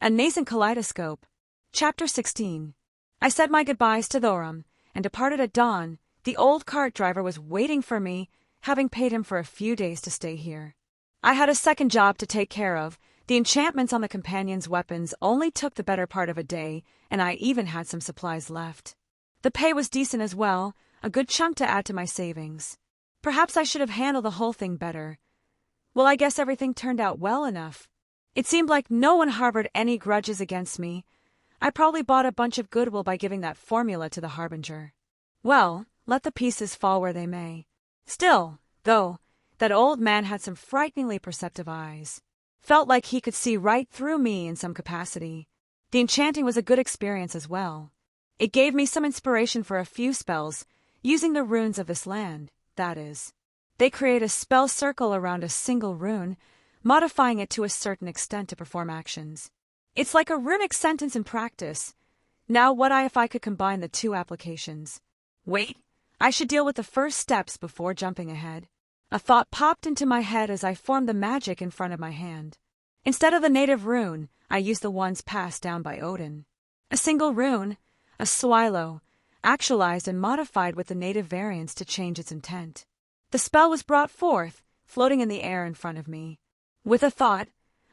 A Nascent Kaleidoscope. Chapter 16. I said my goodbyes to Thorum and departed at dawn. The old cart driver was waiting for me, having paid him for a few days to stay here. I had a second job to take care of. The enchantments on the companion's weapons only took the better part of a day, and I even had some supplies left. The pay was decent as well, a good chunk to add to my savings. Perhaps I should have handled the whole thing better. Well, I guess everything turned out well enough. It seemed like no one harbored any grudges against me. I probably bought a bunch of goodwill by giving that formula to the Harbinger. Well, let the pieces fall where they may. Still, though, that old man had some frighteningly perceptive eyes. Felt like he could see right through me in some capacity. The enchanting was a good experience as well. It gave me some inspiration for a few spells, using the runes of this land, that is. They create a spell circle around a single rune, modifying it to a certain extent to perform actions. It's like a runic sentence in practice. Now what if I could combine the two applications? Wait, I should deal with the first steps before jumping ahead. A thought popped into my head as I formed the magic in front of my hand. Instead of the native rune, I used the ones passed down by Odin. A single rune, a swallow, actualized and modified with the native variants to change its intent. The spell was brought forth, floating in the air in front of me. With a thought,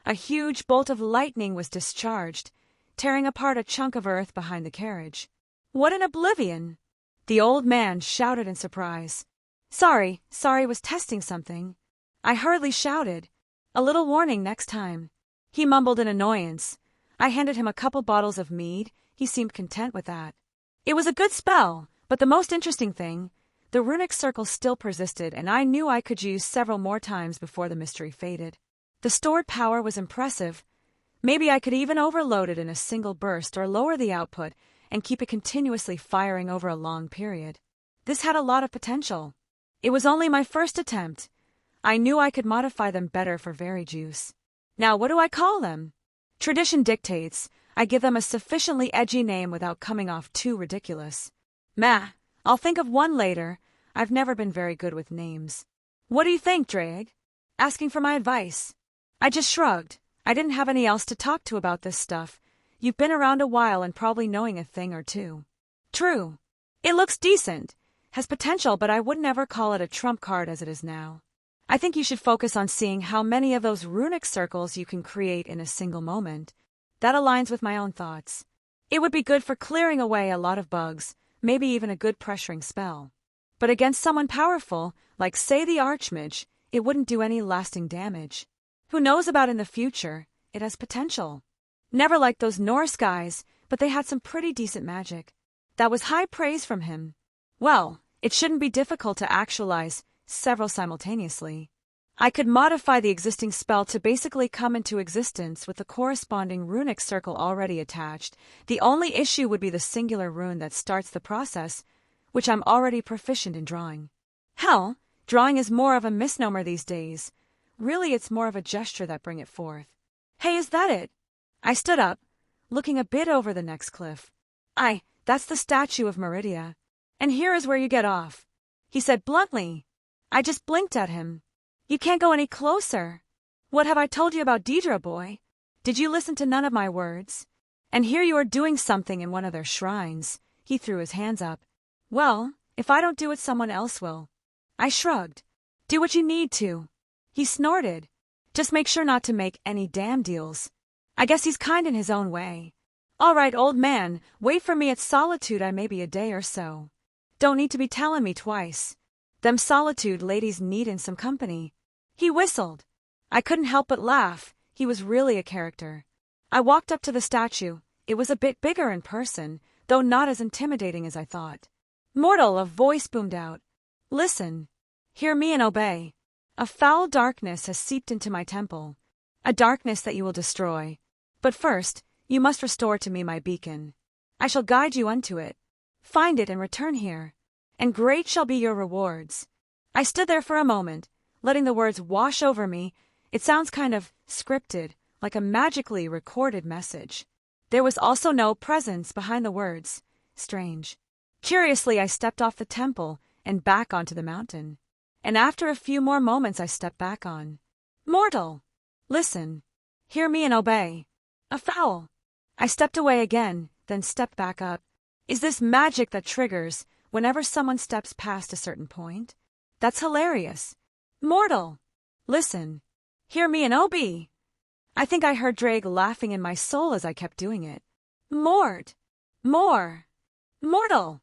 a huge bolt of lightning was discharged, tearing apart a chunk of earth behind the carriage. What an oblivion! The old man shouted in surprise. Sorry, was testing something. I hurriedly shouted. A little warning next time. He mumbled in annoyance. I handed him a couple bottles of mead. He seemed content with that. It was a good spell, but the most interesting thing, the runic circle still persisted, and I knew I could use several more times before the mystery faded. The stored power was impressive. Maybe I could even overload it in a single burst or lower the output and keep it continuously firing over a long period. This had a lot of potential. It was only my first attempt. I knew I could modify them better for Very Juice. Now what do I call them? Tradition dictates I give them a sufficiently edgy name without coming off too ridiculous. I'll think of one later. I've never been very good with names. What do you think, Drake? Asking for my advice. I just shrugged. I didn't have any else to talk to about this stuff. You've been around a while and probably knowing a thing or two. True. It looks decent. Has potential, but I would never call it a trump card as it is now. I think you should focus on seeing how many of those runic circles you can create in a single moment. That aligns with my own thoughts. It would be good for clearing away a lot of bugs, maybe even a good pressuring spell. But against someone powerful, like say the Archmage, it wouldn't do any lasting damage. Who knows about in the future? It has potential. Never like those Norse guys, but they had some pretty decent magic. That was high praise from him. Well, it shouldn't be difficult to actualize several simultaneously. I could modify the existing spell to basically come into existence with the corresponding runic circle already attached. The only issue would be the singular rune that starts the process, which I'm already proficient in drawing. Hell, drawing is more of a misnomer these days. Really, it's more of a gesture that bring it forth. Hey, is that it? I stood up, looking a bit over the next cliff. That's the statue of Meridia. And here is where you get off, he said bluntly. I just blinked at him. You can't go any closer. What have I told you about Deidre, boy? Did you listen to none of my words? And here you are doing something in one of their shrines. He threw his hands up. Well, if I don't do it, someone else will. I shrugged. Do what you need to. He snorted. Just make sure not to make any damn deals. I guess he's kind in his own way. All right, old man, wait for me at Solitude. I may be a day or so. Don't need to be telling me twice. Them Solitude ladies needin' some company. He whistled. I couldn't help but laugh. He was really a character. I walked up to the statue. It was a bit bigger in person, though not as intimidating as I thought. Mortal, a voice boomed out. Listen. Hear me and obey. A foul darkness has seeped into my temple. A darkness that you will destroy. But first, you must restore to me my beacon. I shall guide you unto it. Find it and return here. And great shall be your rewards. I stood there for a moment, letting the words wash over me. It sounds kind of scripted, like a magically recorded message. There was also no presence behind the words. Strange. Curiously, I stepped off the temple and back onto the mountain. And after a few more moments I stepped back on. Mortal! Listen. Hear me and obey. A foul. I stepped away again, then stepped back up. Is this magic that triggers whenever someone steps past a certain point? That's hilarious. Mortal! Listen. Hear me and OB. I think I heard Drake laughing in my soul as I kept doing it. Mort! More! Mortal!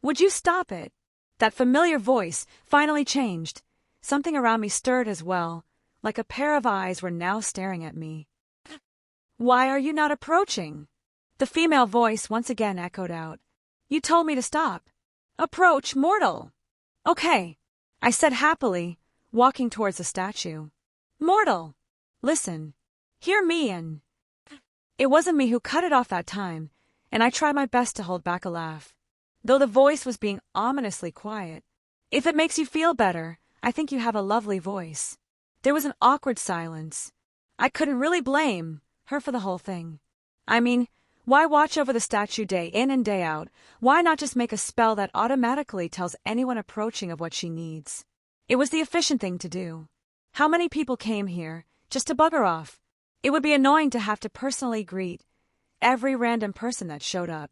Would you stop it? That familiar voice finally changed. Something around me stirred as well, like a pair of eyes were now staring at me. Why are you not approaching? The female voice once again echoed out. You told me to stop. Approach, mortal! Okay, I said happily, walking towards the statue. Mortal! Listen. Hear me and... It wasn't me who cut it off that time, and I tried my best to hold back a laugh, though the voice was being ominously quiet. If it makes you feel better, I think you have a lovely voice. There was an awkward silence. I couldn't really blame her for the whole thing. I mean, why watch over the statue day in and day out? Why not just make a spell that automatically tells anyone approaching of what she needs? It was the efficient thing to do. How many people came here just to bugger off? It would be annoying to have to personally greet every random person that showed up.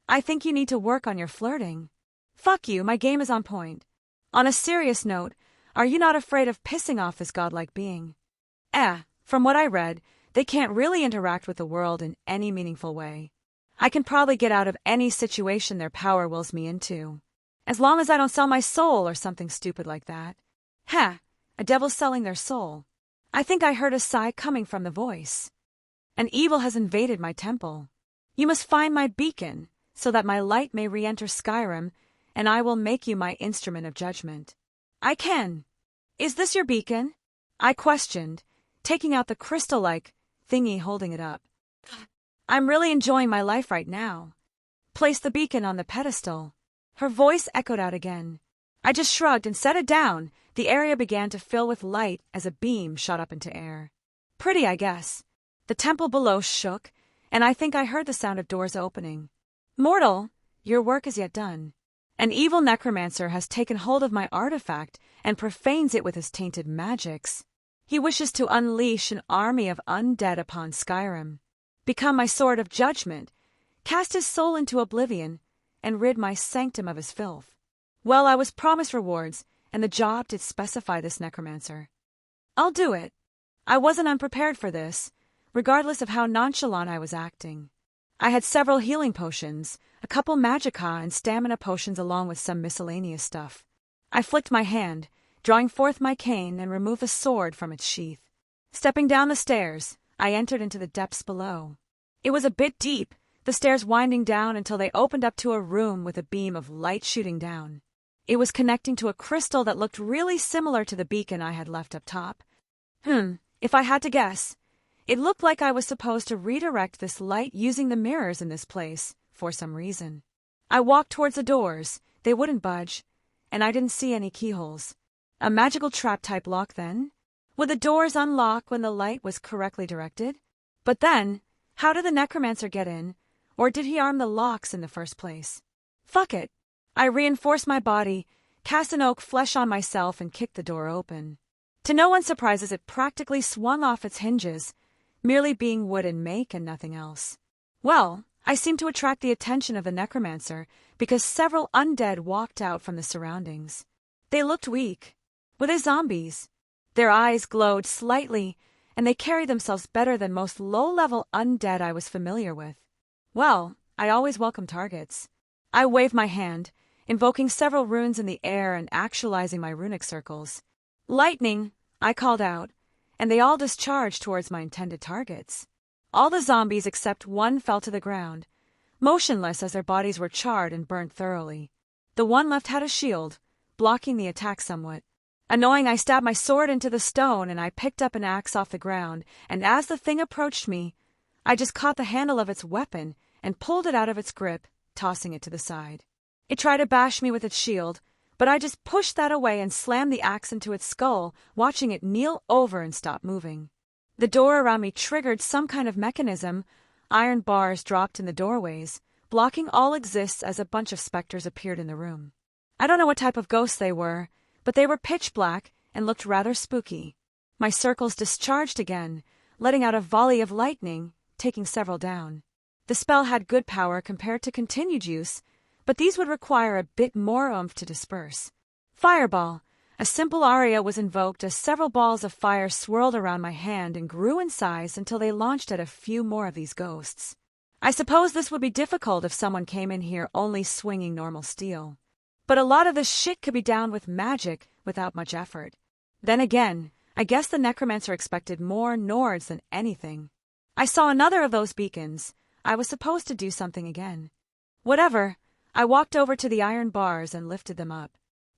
I think you need to work on your flirting. Fuck you, my game is on point. On a serious note, are you not afraid of pissing off this godlike being? From what I read, they can't really interact with the world in any meaningful way. I can probably get out of any situation their power wills me into, as long as I don't sell my soul or something stupid like that. A devil selling their soul. I think I heard a sigh coming from the voice. An evil has invaded my temple. You must find my beacon, so that my light may re-enter Skyrim, and I will make you my instrument of judgment. I can. Is this your beacon? I questioned, taking out the crystal-like thingy holding it up. I'm really enjoying my life right now. Place the beacon on the pedestal. Her voice echoed out again. I just shrugged and set it down. The area began to fill with light as a beam shot up into air. Pretty, I guess. The temple below shook, and I think I heard the sound of doors opening. Mortal, your work is yet done. An evil necromancer has taken hold of my artifact and profanes it with his tainted magics. He wishes to unleash an army of undead upon Skyrim, become my sword of judgment, cast his soul into oblivion, and rid my sanctum of his filth. Well, I was promised rewards, and the job did specify this necromancer. I'll do it. I wasn't unprepared for this, regardless of how nonchalant I was acting. I had several healing potions, a couple magicka and stamina potions along with some miscellaneous stuff. I flicked my hand, drawing forth my cane and removed the sword from its sheath. Stepping down the stairs, I entered into the depths below. It was a bit deep, the stairs winding down until they opened up to a room with a beam of light shooting down. It was connecting to a crystal that looked really similar to the beacon I had left up top. If I had to guess, it looked like I was supposed to redirect this light using the mirrors in this place, for some reason. I walked towards the doors, they wouldn't budge, and I didn't see any keyholes. A magical trap-type lock, then? Would the doors unlock when the light was correctly directed? But then, how did the necromancer get in? Or did he arm the locks in the first place? Fuck it. I reinforced my body, cast an oak flesh on myself, and kicked the door open. To no one's surprises, it practically swung off its hinges, merely being wood in make and nothing else. Well, I seemed to attract the attention of the necromancer because several undead walked out from the surroundings. They looked weak. Were they zombies? Their eyes glowed slightly, and they carried themselves better than most low-level undead I was familiar with. Well, I always welcome targets. I waved my hand, invoking several runes in the air and actualizing my runic circles. Lightning, I called out, and they all discharged towards my intended targets. All the zombies except one fell to the ground, motionless as their bodies were charred and burnt thoroughly. The one left had a shield, blocking the attack somewhat. Annoying, I stabbed my sword into the stone and I picked up an axe off the ground, and as the thing approached me, I just caught the handle of its weapon and pulled it out of its grip, tossing it to the side. It tried to bash me with its shield, but I just pushed that away and slammed the axe into its skull, watching it kneel over and stop moving. The door around me triggered some kind of mechanism. Iron bars dropped in the doorways, blocking all exists as a bunch of specters appeared in the room. I don't know what type of ghosts they were, but they were pitch black and looked rather spooky. My circles discharged again, letting out a volley of lightning, taking several down. The spell had good power compared to continued use, but these would require a bit more oomph to disperse. Fireball. A simple aria was invoked as several balls of fire swirled around my hand and grew in size until they launched at a few more of these ghosts. I suppose this would be difficult if someone came in here only swinging normal steel. But a lot of this shit could be down with magic without much effort. Then again, I guess the necromancer expected more Nords than anything. I saw another of those beacons. I was supposed to do something again. Whatever, I walked over to the iron bars and lifted them up.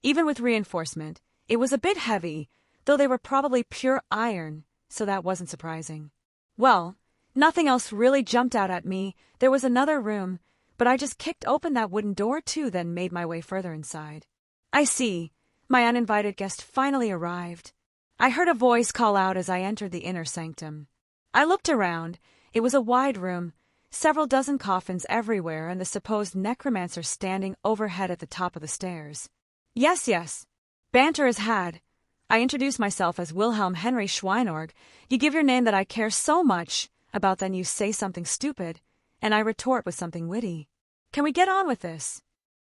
Even with reinforcement, it was a bit heavy, though they were probably pure iron, so that wasn't surprising. Well, nothing else really jumped out at me. There was another room, but I just kicked open that wooden door too, then made my way further inside. I see. My uninvited guest finally arrived. I heard a voice call out as I entered the inner sanctum. I looked around. It was a wide room, several dozen coffins everywhere, and the supposed necromancer standing overhead at the top of the stairs. Yes. Banter is had. I introduce myself as Wilhelm Henry Schweinorg. You give your name that I care so much about, then you say something stupid, and I retort with something witty. Can we get on with this?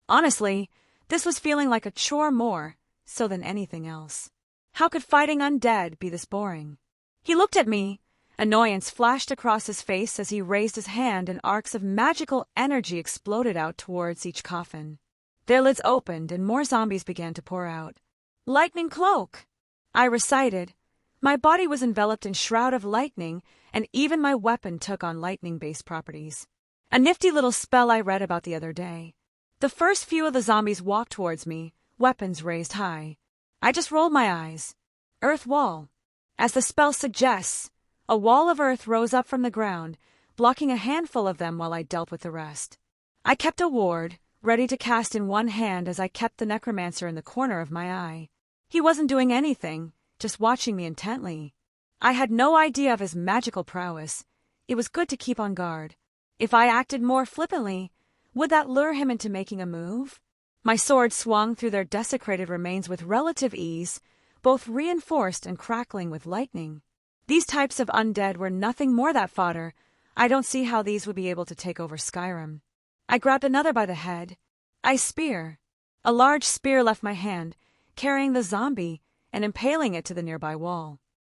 Honestly, this was feeling like a chore more so than anything else. How could fighting undead be this boring? He looked at me. Annoyance flashed across his face as he raised his hand, and arcs of magical energy exploded out towards each coffin. Their lids opened and more zombies began to pour out. Lightning cloak! I recited. My body was enveloped in shroud of lightning, and even my weapon took on lightning-based properties. A nifty little spell I read about the other day. The first few of the zombies walked towards me, weapons raised high. I just rolled my eyes. Earth wall. As the spell suggests, a wall of earth rose up from the ground, blocking a handful of them while I dealt with the rest. I kept a ward, ready to cast in one hand as I kept the necromancer in the corner of my eye. He wasn't doing anything, just watching me intently. I had no idea of his magical prowess. It was good to keep on guard. If I acted more flippantly, would that lure him into making a move? My sword swung through their desecrated remains with relative ease, both reinforced and crackling with lightning. These types of undead were nothing more than fodder. I don't see how these would be able to take over Skyrim. I grabbed another by the head. A spear. A large spear left my hand, carrying the zombie and impaling it to the nearby wall.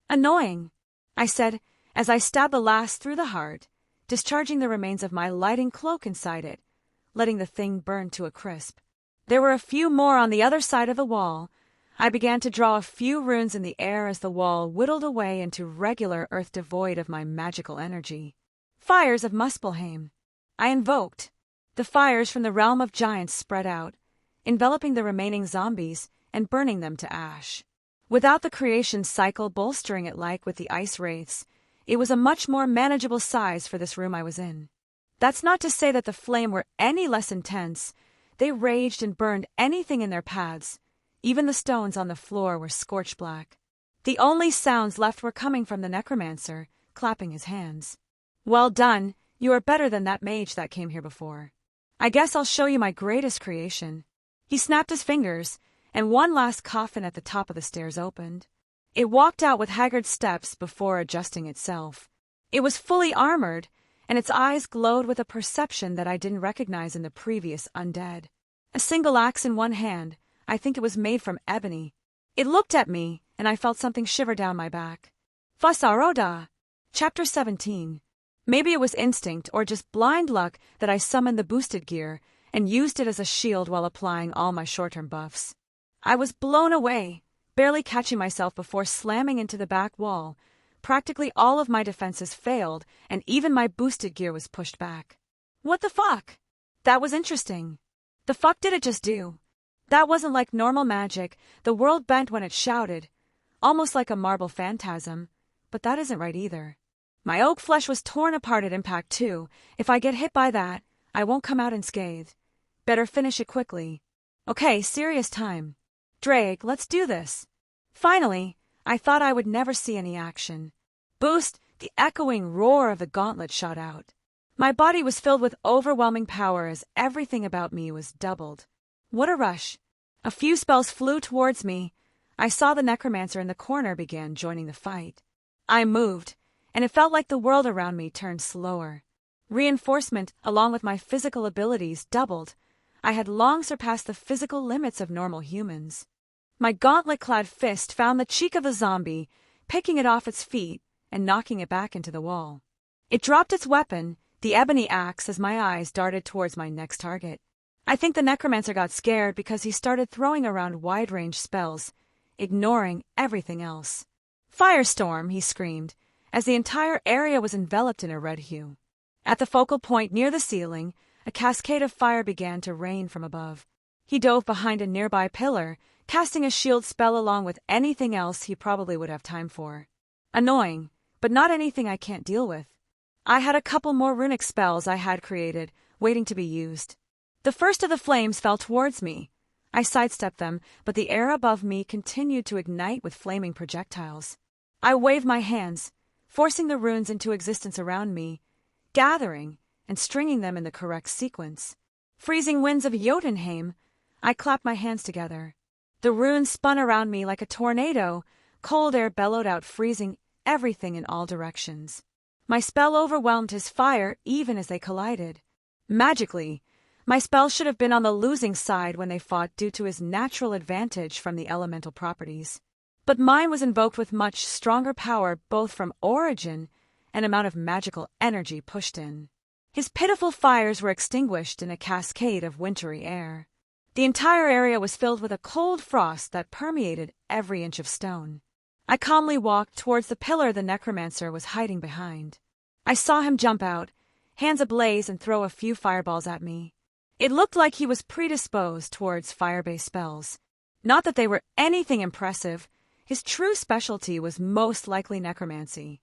Annoying, I said as I stabbed the last through the heart, discharging the remains of my lighting cloak inside it, letting the thing burn to a crisp. There were a few more on the other side of the wall. I began to draw a few runes in the air as the wall whittled away into regular earth devoid of my magical energy. Fires of Muspelheim. I invoked. The fires from the realm of giants spread out, enveloping the remaining zombies and burning them to ash. Without the creation cycle bolstering it like with the ice wraiths, it was a much more manageable size for this room I was in. That's not to say that the flame were any less intense. They raged and burned anything in their paths. Even the stones on the floor were scorched black. The only sounds left were coming from the necromancer, clapping his hands. Well done, you are better than that mage that came here before. I guess I'll show you my greatest creation. He snapped his fingers, and one last coffin at the top of the stairs opened. It walked out with haggard steps before adjusting itself. It was fully armored, and its eyes glowed with a perception that I didn't recognize in the previous undead. A single axe in one hand, I think it was made from ebony. It looked at me, and I felt something shiver down my back. Fasaroda! Chapter 17. Maybe it was instinct or just blind luck that I summoned the boosted gear and used it as a shield while applying all my short-term buffs. I was blown away, barely catching myself before slamming into the back wall. Practically all of my defenses failed, and even my boosted gear was pushed back. What the fuck? That was interesting. The fuck did it just do? That wasn't like normal magic. The world bent when it shouted, almost like a marble phantasm, but that isn't right either. My oak flesh was torn apart at impact too. If I get hit by that, I won't come out unscathed. Better finish it quickly. Okay, serious time. Drake, let's do this. Finally, I thought I would never see any action. Boost, the echoing roar of the gauntlet shot out. My body was filled with overwhelming power as everything about me was doubled. What a rush. A few spells flew towards me. I saw the necromancer in the corner began joining the fight. I moved, and it felt like the world around me turned slower. Reinforcement, along with my physical abilities, doubled. I had long surpassed the physical limits of normal humans. My gauntlet-clad fist found the cheek of the zombie, picking it off its feet and knocking it back into the wall. It dropped its weapon, the ebony axe, as my eyes darted towards my next target. I think the necromancer got scared because he started throwing around wide-range spells, ignoring everything else. "Firestorm!" he screamed, as the entire area was enveloped in a red hue. At the focal point near the ceiling, a cascade of fire began to rain from above. He dove behind a nearby pillar, casting a shield spell along with anything else he probably would have time for. Annoying, but not anything I can't deal with. I had a couple more runic spells I had created, waiting to be used. The first of the flames fell towards me. I sidestepped them, but the air above me continued to ignite with flaming projectiles. I waved my hands, forcing the runes into existence around me, gathering and stringing them in the correct sequence. Freezing winds of Jotunheim, I clapped my hands together. The runes spun around me like a tornado, cold air bellowed out, freezing everything in all directions. My spell overwhelmed his fire even as they collided. Magically, my spell should have been on the losing side when they fought due to his natural advantage from the elemental properties. But mine was invoked with much stronger power, both from origin and amount of magical energy pushed in. His pitiful fires were extinguished in a cascade of wintry air. The entire area was filled with a cold frost that permeated every inch of stone. I calmly walked towards the pillar the necromancer was hiding behind. I saw him jump out, hands ablaze, and throw a few fireballs at me. It looked like he was predisposed towards fire-based spells. Not that they were anything impressive. His true specialty was most likely necromancy.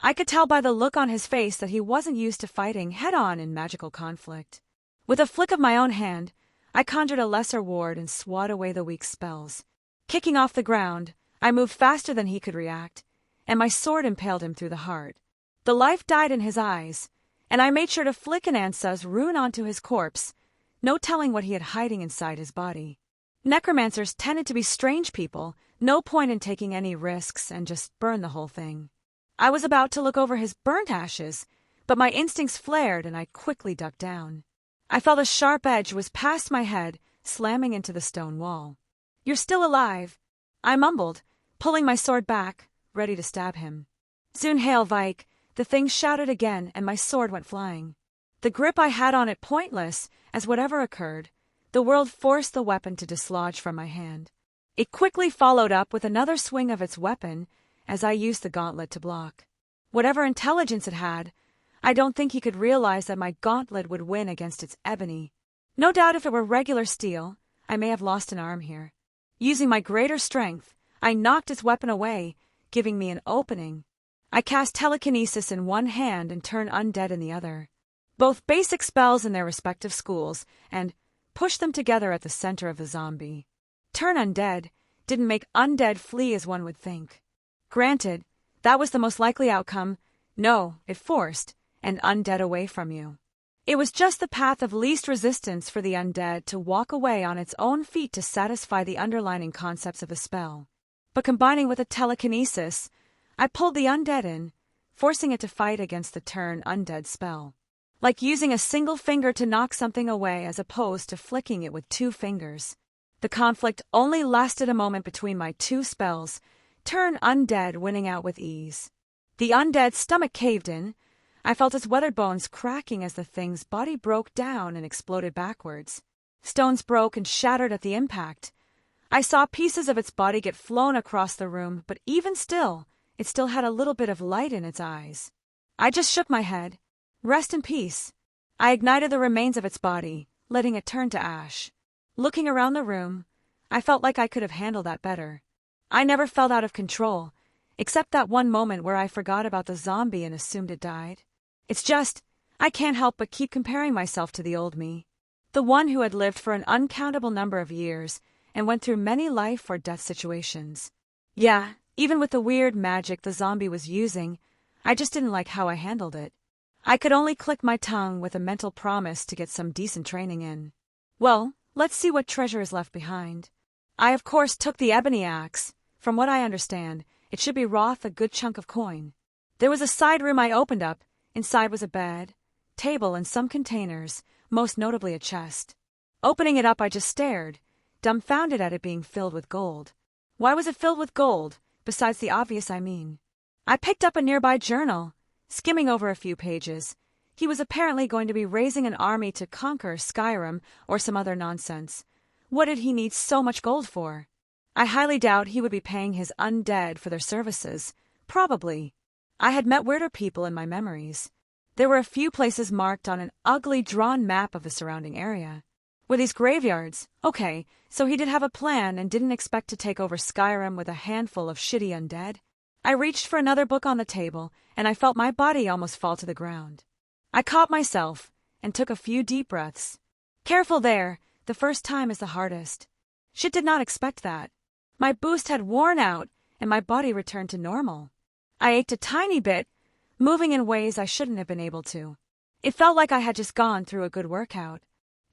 I could tell by the look on his face that he wasn't used to fighting head-on in magical conflict. With a flick of my own hand, I conjured a lesser ward and swat away the weak spells. Kicking off the ground, I moved faster than he could react, and my sword impaled him through the heart. The life died in his eyes, and I made sure to flick an Ansa's rune onto his corpse, no telling what he had hiding inside his body. Necromancers tended to be strange people, no point in taking any risks, and just burn the whole thing. I was about to look over his burnt ashes, but my instincts flared and I quickly ducked down. I felt a sharp edge was past my head, slamming into the stone wall. "You're still alive," I mumbled, pulling my sword back, ready to stab him. "Soon hail, Vike," the thing shouted again, and my sword went flying. The grip I had on it pointless, as whatever occurred, the world forced the weapon to dislodge from my hand. It quickly followed up with another swing of its weapon, as I used the gauntlet to block. Whatever intelligence it had, I don't think he could realize that my gauntlet would win against its ebony. No doubt if it were regular steel, I may have lost an arm here. Using my greater strength, I knocked its weapon away, giving me an opening. I cast telekinesis in one hand and turned undead in the other. Both basic spells in their respective schools, and pushed them together at the center of the zombie. Turn undead didn't make undead flee as one would think. Granted, that was the most likely outcome. No, it forced an undead away from you. It was just the path of least resistance for the undead to walk away on its own feet to satisfy the underlying concepts of the spell. But combining with a telekinesis, I pulled the undead in, forcing it to fight against the turn undead spell. Like using a single finger to knock something away as opposed to flicking it with two fingers. The conflict only lasted a moment between my two spells, turn undead winning out with ease. The undead's stomach caved in. I felt its weathered bones cracking as the thing's body broke down and exploded backwards. Stones broke and shattered at the impact. I saw pieces of its body get flown across the room, but even still, it still had a little bit of light in its eyes. I just shook my head. Rest in peace. I ignited the remains of its body, letting it turn to ash. Looking around the room, I felt like I could have handled that better. I never felt out of control, except that one moment where I forgot about the zombie and assumed it died. It's just, I can't help but keep comparing myself to the old me. The one who had lived for an uncountable number of years and went through many life or death situations. Yeah, even with the weird magic the zombie was using, I just didn't like how I handled it. I could only click my tongue with a mental promise to get some decent training in. Well, let's see what treasure is left behind. I of course took the ebony axe. From what I understand, it should be worth a good chunk of coin. There was a side room I opened up. Inside was a bed, table, and some containers, most notably a chest. Opening it up, I just stared, dumbfounded at it being filled with gold. Why was it filled with gold, besides the obvious I mean? I picked up a nearby journal, skimming over a few pages. He was apparently going to be raising an army to conquer Skyrim or some other nonsense. What did he need so much gold for? I highly doubt he would be paying his undead for their services. Probably. I had met weirder people in my memories. There were a few places marked on an ugly drawn map of the surrounding area. Were these graveyards? Okay, so he did have a plan and didn't expect to take over Skyrim with a handful of shitty undead. I reached for another book on the table, and I felt my body almost fall to the ground. I caught myself and took a few deep breaths. Careful there, the first time is the hardest. Shit did not expect that. My boost had worn out, and my body returned to normal. I ached a tiny bit, moving in ways I shouldn't have been able to. It felt like I had just gone through a good workout.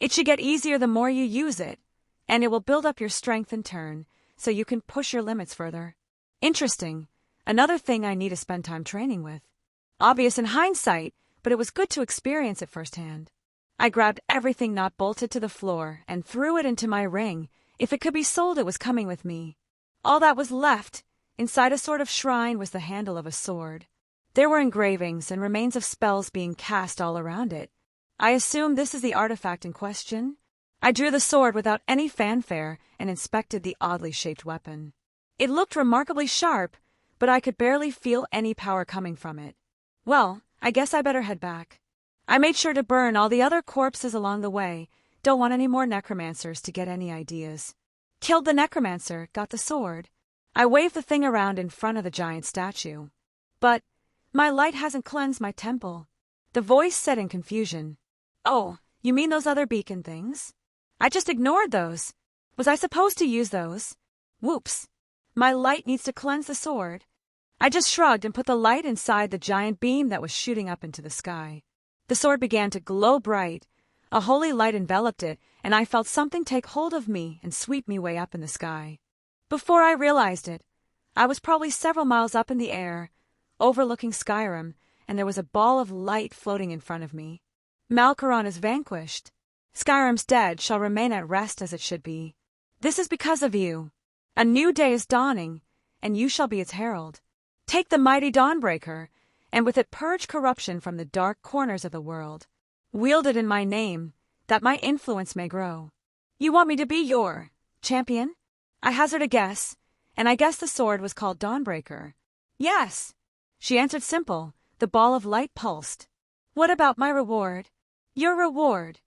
It should get easier the more you use it, and it will build up your strength in turn, so you can push your limits further. Interesting. Another thing I need to spend time training with. Obvious in hindsight, but it was good to experience it firsthand. I grabbed everything not bolted to the floor and threw it into my ring. If it could be sold, it was coming with me. All that was left, inside a sort of shrine, was the handle of a sword. There were engravings and remains of spells being cast all around it. I assume this is the artifact in question. I drew the sword without any fanfare and inspected the oddly shaped weapon. It looked remarkably sharp, but I could barely feel any power coming from it. Well, I guess I better head back. I made sure to burn all the other corpses along the way. Don't want any more necromancers to get any ideas. Killed the necromancer, got the sword. I waved the thing around in front of the giant statue. But my light hasn't cleansed my temple. The voice said in confusion. Oh, you mean those other beacon things? I just ignored those. Was I supposed to use those? Whoops. My light needs to cleanse the sword. I just shrugged and put the light inside the giant beam that was shooting up into the sky. The sword began to glow bright. A holy light enveloped it, and I felt something take hold of me and sweep me way up in the sky. Before I realized it, I was probably several miles up in the air, overlooking Skyrim, and there was a ball of light floating in front of me. Malkaron is vanquished. Skyrim's dead shall remain at rest as it should be. This is because of you. A new day is dawning, and you shall be its herald. Take the mighty Dawnbreaker, and with it purge corruption from the dark corners of the world. Wield it in my name, that my influence may grow. You want me to be your champion? I hazard a guess, and I guess the sword was called Dawnbreaker. Yes. She answered simple. The ball of light pulsed. What about my reward? Your reward.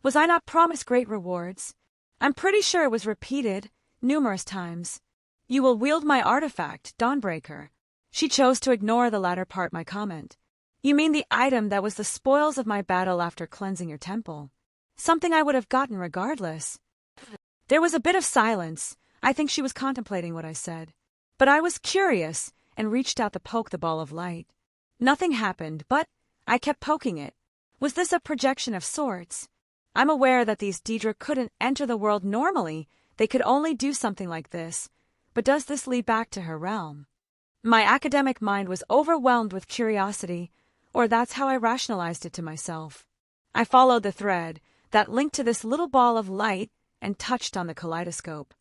Was I not promised great rewards? I'm pretty sure it was repeated numerous times. You will wield my artifact, Dawnbreaker. She chose to ignore the latter part my comment. You mean the item that was the spoils of my battle after cleansing your temple? Something I would have gotten regardless. There was a bit of silence. I think she was contemplating what I said. But I was curious and reached out to poke the ball of light. Nothing happened, but I kept poking it. Was this a projection of sorts? I'm aware that these Daedra couldn't enter the world normally. They could only do something like this. But does this lead back to her realm? My academic mind was overwhelmed with curiosity, or that's how I rationalized it to myself. I followed the thread that linked to this little ball of light and touched on the kaleidoscope.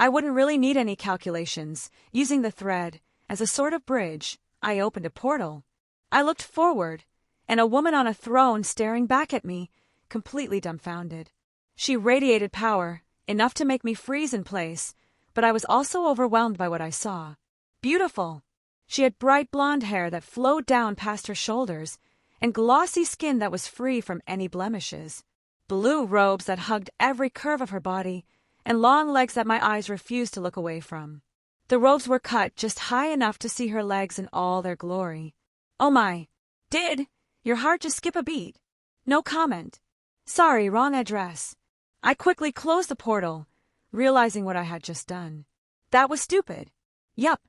I wouldn't really need any calculations. Using the thread as a sort of bridge, I opened a portal. I looked forward, and a woman on a throne staring back at me, completely dumbfounded. She radiated power, enough to make me freeze in place, but I was also overwhelmed by what I saw. Beautiful. She had bright blonde hair that flowed down past her shoulders, and glossy skin that was free from any blemishes. Blue robes that hugged every curve of her body, and long legs that my eyes refused to look away from. The robes were cut just high enough to see her legs in all their glory. Oh my. Did your heart just skip a beat? No comment. Sorry, wrong address. I quickly closed the portal, realizing what I had just done. That was stupid. Yup.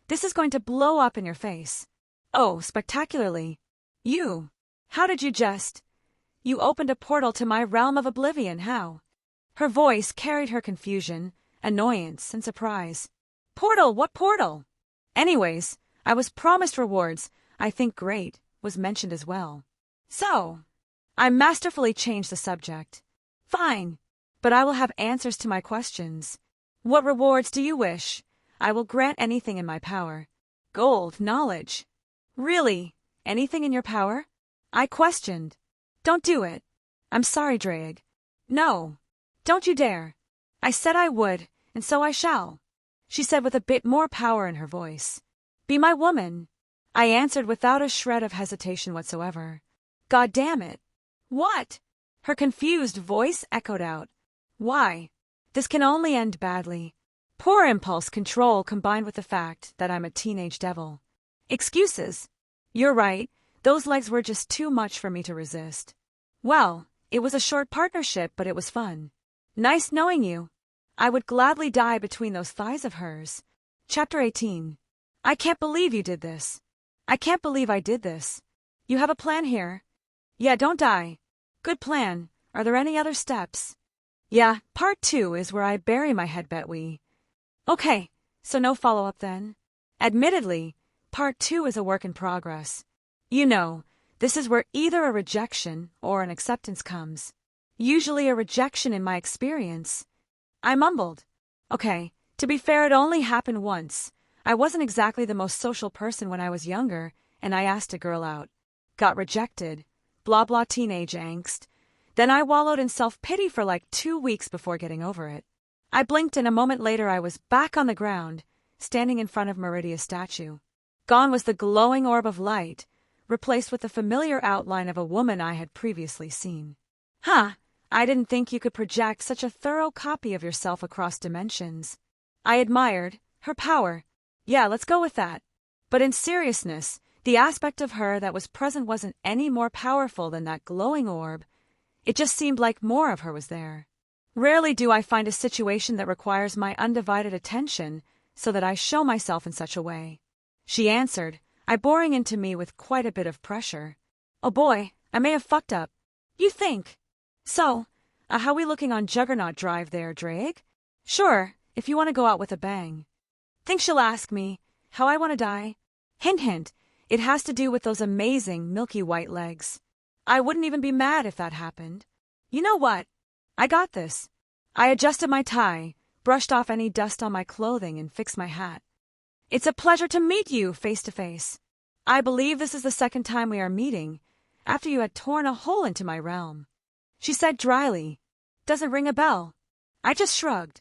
This is going to blow up in your face. Oh, spectacularly. You. How did you just? You opened a portal to my realm of oblivion, how? Her voice carried her confusion, annoyance, and surprise. Portal? What portal? Anyways, I was promised rewards. I think great, was mentioned as well. So, I masterfully changed the subject. Fine, but I will have answers to my questions. What rewards do you wish? I will grant anything in my power. Gold, knowledge. Really, anything in your power? I questioned. Don't do it. I'm sorry, Drake. No, don't you dare. I said I would, and so I shall. She said with a bit more power in her voice. Be my woman. I answered without a shred of hesitation whatsoever. God damn it. What? Her confused voice echoed out. Why? This can only end badly. Poor impulse control combined with the fact that I'm a teenage devil. Excuses. You're right, those legs were just too much for me to resist. Well, it was a short partnership, but it was fun. Nice knowing you. I would gladly die between those thighs of hers. Chapter 18. I can't believe you did this. I can't believe I did this. You have a plan here? Yeah, don't die. Good plan. Are there any other steps? Yeah, part 2 is where I bury my head, bet we. Okay, so no follow-up then? Admittedly, part 2 is a work in progress. You know, this is where either a rejection or an acceptance comes. Usually a rejection in my experience. I mumbled. Okay, to be fair, it only happened once. I wasn't exactly the most social person when I was younger, and I asked a girl out. Got rejected. Blah blah teenage angst. Then I wallowed in self-pity for like 2 weeks before getting over it. I blinked and a moment later I was back on the ground, standing in front of Meridia's statue. Gone was the glowing orb of light, replaced with the familiar outline of a woman I had previously seen. Huh, I didn't think you could project such a thorough copy of yourself across dimensions. I admired her power. Yeah, let's go with that. But in seriousness, the aspect of her that was present wasn't any more powerful than that glowing orb. It just seemed like more of her was there. Rarely do I find a situation that requires my undivided attention so that I show myself in such a way. She answered, boring into me with quite a bit of pressure. Oh boy, I may have fucked up. You think? So, how we looking on Juggernaut Drive there, Drake? Sure, if you want to go out with a bang. Think she'll ask me how I want to die? Hint hint, it has to do with those amazing milky white legs. I wouldn't even be mad if that happened. You know what? I got this. I adjusted my tie, brushed off any dust on my clothing, and fixed my hat. It's a pleasure to meet you face to face. I believe this is the second time we are meeting, after you had torn a hole into my realm. She said dryly. Doesn't ring a bell. I just shrugged.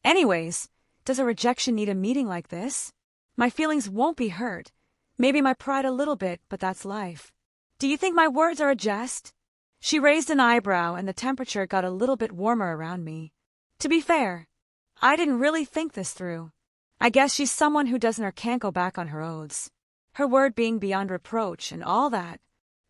Anyways, does a rejection need a meeting like this? My feelings won't be hurt. Maybe my pride a little bit, but that's life. Do you think my words are a jest? She raised an eyebrow and the temperature got a little bit warmer around me. To be fair, I didn't really think this through. I guess she's someone who doesn't or can't go back on her oaths. Her word being beyond reproach and all that.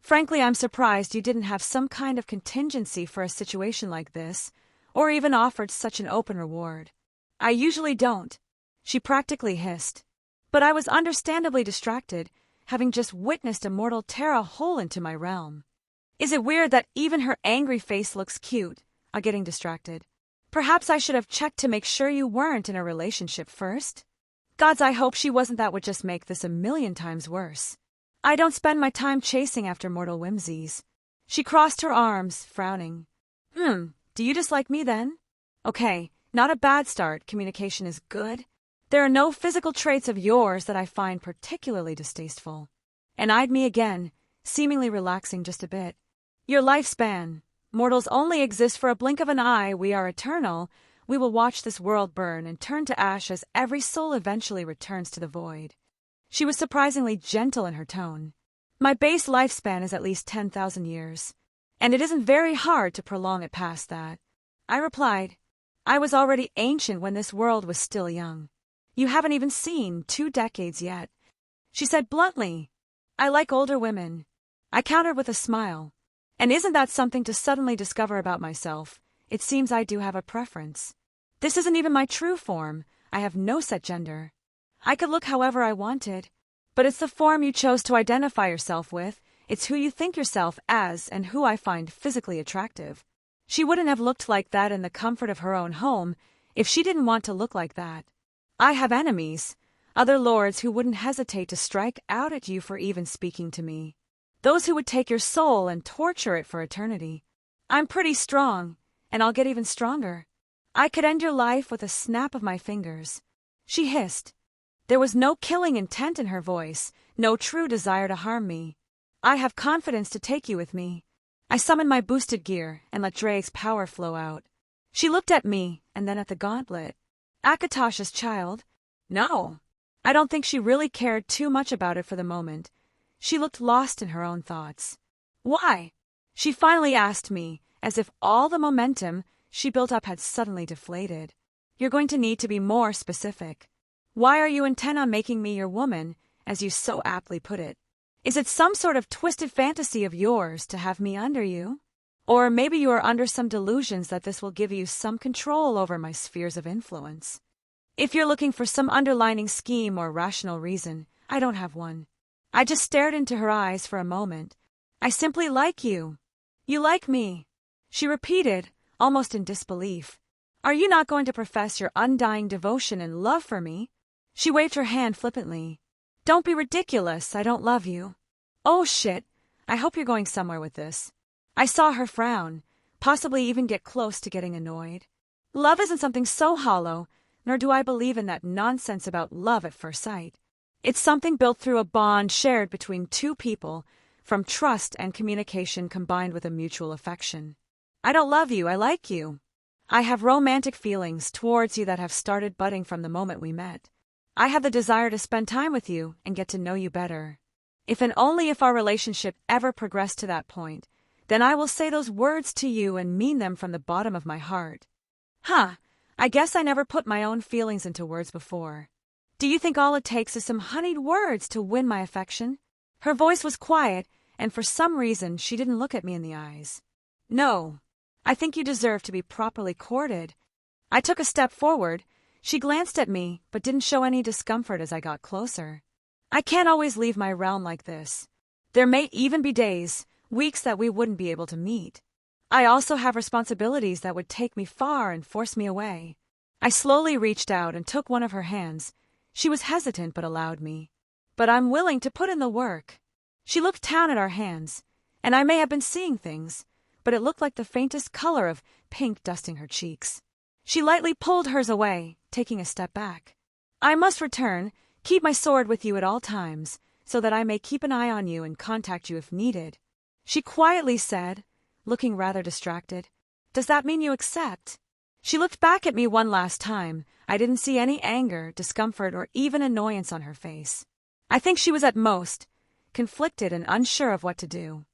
Frankly, I'm surprised you didn't have some kind of contingency for a situation like this, or even offered such an open reward. I usually don't, she practically hissed. But I was understandably distracted, having just witnessed a mortal tear a hole into my realm. Is it weird that even her angry face looks cute? I'm getting distracted. Perhaps I should have checked to make sure you weren't in a relationship first. Gods, I hope she wasn't. That would just make this 1,000,000 times worse. I don't spend my time chasing after mortal whimsies. She crossed her arms, frowning. Do you dislike me then? Okay, not a bad start. Communication is good. There are no physical traits of yours that I find particularly distasteful. And eyed me again, seemingly relaxing just a bit. Your lifespan. Mortals only exist for a blink of an eye. We are eternal. We will watch this world burn and turn to ash as every soul eventually returns to the void. She was surprisingly gentle in her tone. My base lifespan is at least 10,000 years, and it isn't very hard to prolong it past that. I replied, I was already ancient when this world was still young. You haven't even seen 2 decades yet. She said bluntly, I like older women. I countered with a smile. And isn't that something to suddenly discover about myself? It seems I do have a preference. This isn't even my true form. I have no set gender. I could look however I wanted. But it's the form you chose to identify yourself with. It's who you think yourself as and who I find physically attractive. She wouldn't have looked like that in the comfort of her own home if she didn't want to look like that. I have enemies. Other lords who wouldn't hesitate to strike out at you for even speaking to me. Those who would take your soul and torture it for eternity. I'm pretty strong, and I'll get even stronger. I could end your life with a snap of my fingers." She hissed. There was no killing intent in her voice, no true desire to harm me. "I have confidence to take you with me." I summoned my boosted gear and let Drake's power flow out. She looked at me and then at the gauntlet. Akatosh's child? No. I don't think she really cared too much about it for the moment. She looked lost in her own thoughts. "Why?" she finally asked me, as if all the momentum she built up had suddenly deflated. "You're going to need to be more specific. Why are you intent on making me your woman, as you so aptly put it? Is it some sort of twisted fantasy of yours to have me under you? Or maybe you are under some delusions that this will give you some control over my spheres of influence. If you're looking for some underlying scheme or rational reason, I don't have one." I just stared into her eyes for a moment. "I simply like you." "You like me," she repeated, almost in disbelief. "Are you not going to profess your undying devotion and love for me?" She waved her hand flippantly. "Don't be ridiculous, I don't love you." "Oh shit, I hope you're going somewhere with this." I saw her frown, possibly even get close to getting annoyed. Love isn't something so hollow, nor do I believe in that nonsense about love at first sight. It's something built through a bond shared between two people, from trust and communication combined with a mutual affection. I don't love you, I like you. I have romantic feelings towards you that have started budding from the moment we met. I have the desire to spend time with you and get to know you better. If and only if our relationship ever progressed to that point, then I will say those words to you and mean them from the bottom of my heart. I guess I never put my own feelings into words before. Do you think all it takes is some honeyed words to win my affection? Her voice was quiet, and for some reason she didn't look at me in the eyes. No, I think you deserve to be properly courted. I took a step forward. She glanced at me, but didn't show any discomfort as I got closer. I can't always leave my realm like this. There may even be days, weeks that we wouldn't be able to meet. I also have responsibilities that would take me far and force me away. I slowly reached out and took one of her hands. She was hesitant but allowed me. But I'm willing to put in the work. She looked down at our hands, and I may have been seeing things, but it looked like the faintest color of pink dusting her cheeks. She lightly pulled hers away, taking a step back. "I must return, keep my sword with you at all times, so that I may keep an eye on you and contact you if needed," she quietly said, looking rather distracted. "Does that mean you accept?" She looked back at me one last time. I didn't see any anger, discomfort, or even annoyance on her face. I think she was at most conflicted and unsure of what to do.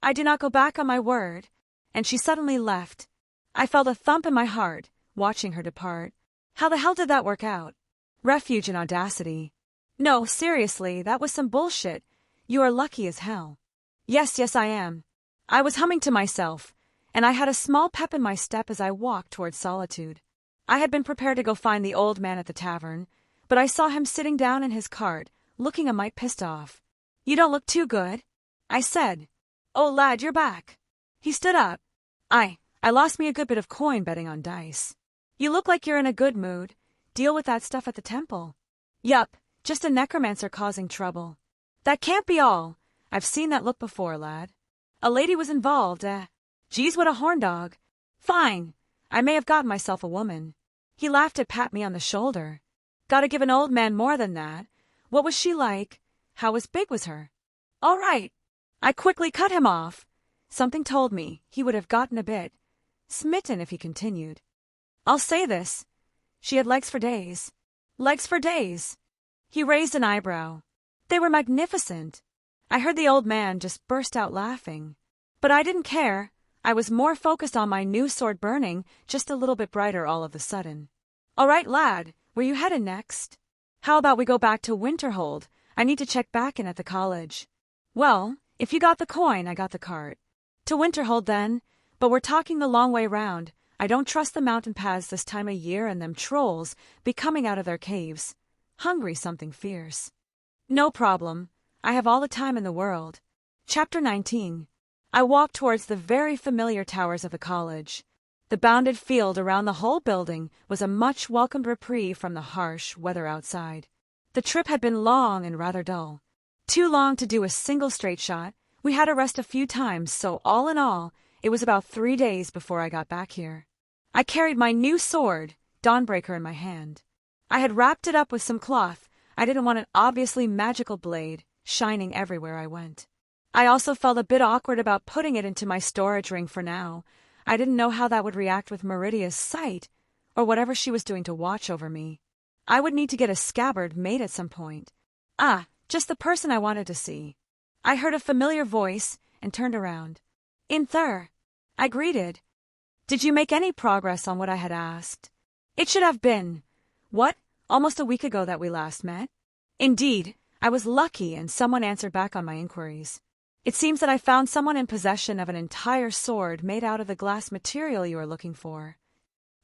"I do not go back on my word," and she suddenly left. I felt a thump in my heart, watching her depart. How the hell did that work out? Refuge and audacity. No, seriously, that was some bullshit. You are lucky as hell. Yes, I am. I was humming to myself, and I had a small pep in my step as I walked towards solitude. I had been prepared to go find the old man at the tavern, but I saw him sitting down in his cart, looking a mite pissed off. "You don't look too good," I said. "Oh, lad, you're back." He stood up. I lost me a good bit of coin betting on dice." "You look like you're in a good mood. Deal with that stuff at the temple." "Yup, just a necromancer causing trouble." "That can't be all. I've seen that look before, lad. A lady was involved, Geez, what a horn dog. Fine, I may have gotten myself a woman." He laughed and pat me on the shoulder. "Gotta give an old man more than that. What was she like? How big was her?" "All right." I quickly cut him off. Something told me he would have gotten a bit smitten if he continued. "I'll say this. She had legs for days." "Legs for days?" He raised an eyebrow. "They were magnificent." I heard the old man just burst out laughing. But I didn't care. I was more focused on my new sword burning just a little bit brighter all of a sudden. "All right, lad, where you headed next?" "How about we go back to Winterhold? I need to check back in at the college." "Well, if you got the coin, I got the cart." "To Winterhold then, but we're talking the long way round. I don't trust the mountain paths this time of year and them trolls be coming out of their caves. Hungry something fierce." "No problem. I have all the time in the world." Chapter 19. I walked towards the very familiar towers of the college. The bounded field around the whole building was a much-welcomed reprieve from the harsh weather outside. The trip had been long and rather dull. Too long to do a single straight shot. We had to rest a few times, so all in all, it was about 3 days before I got back here. I carried my new sword, Dawnbreaker, in my hand. I had wrapped it up with some cloth. I didn't want an obviously magical blade shining everywhere I went. I also felt a bit awkward about putting it into my storage ring for now. I didn't know how that would react with Meridia's sight, or whatever she was doing to watch over me. I would need to get a scabbard made at some point. Just the person I wanted to see. I heard a familiar voice and turned around. "Inther," I greeted. "Did you make any progress on what I had asked?" It should have been, almost a week ago that we last met? Indeed, I was lucky and someone answered back on my inquiries. It seems that I found someone in possession of an entire sword made out of the glass material you are looking for.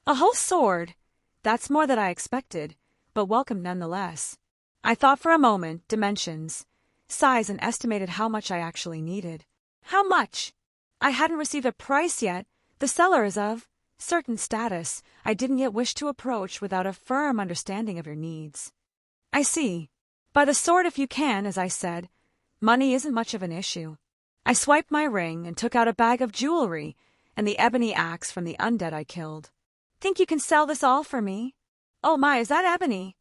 A whole sword? That's more than I expected, but welcome nonetheless. I thought for a moment, dimensions, size, and estimated how much I actually needed. How much? I hadn't received a price yet. The seller is of certain status I didn't yet wish to approach without a firm understanding of your needs. I see. By the sword if you can, as I said. Money isn't much of an issue. I swiped my ring and took out a bag of jewelry and the ebony axe from the undead I killed. Think you can sell this all for me? Oh my, is that ebony?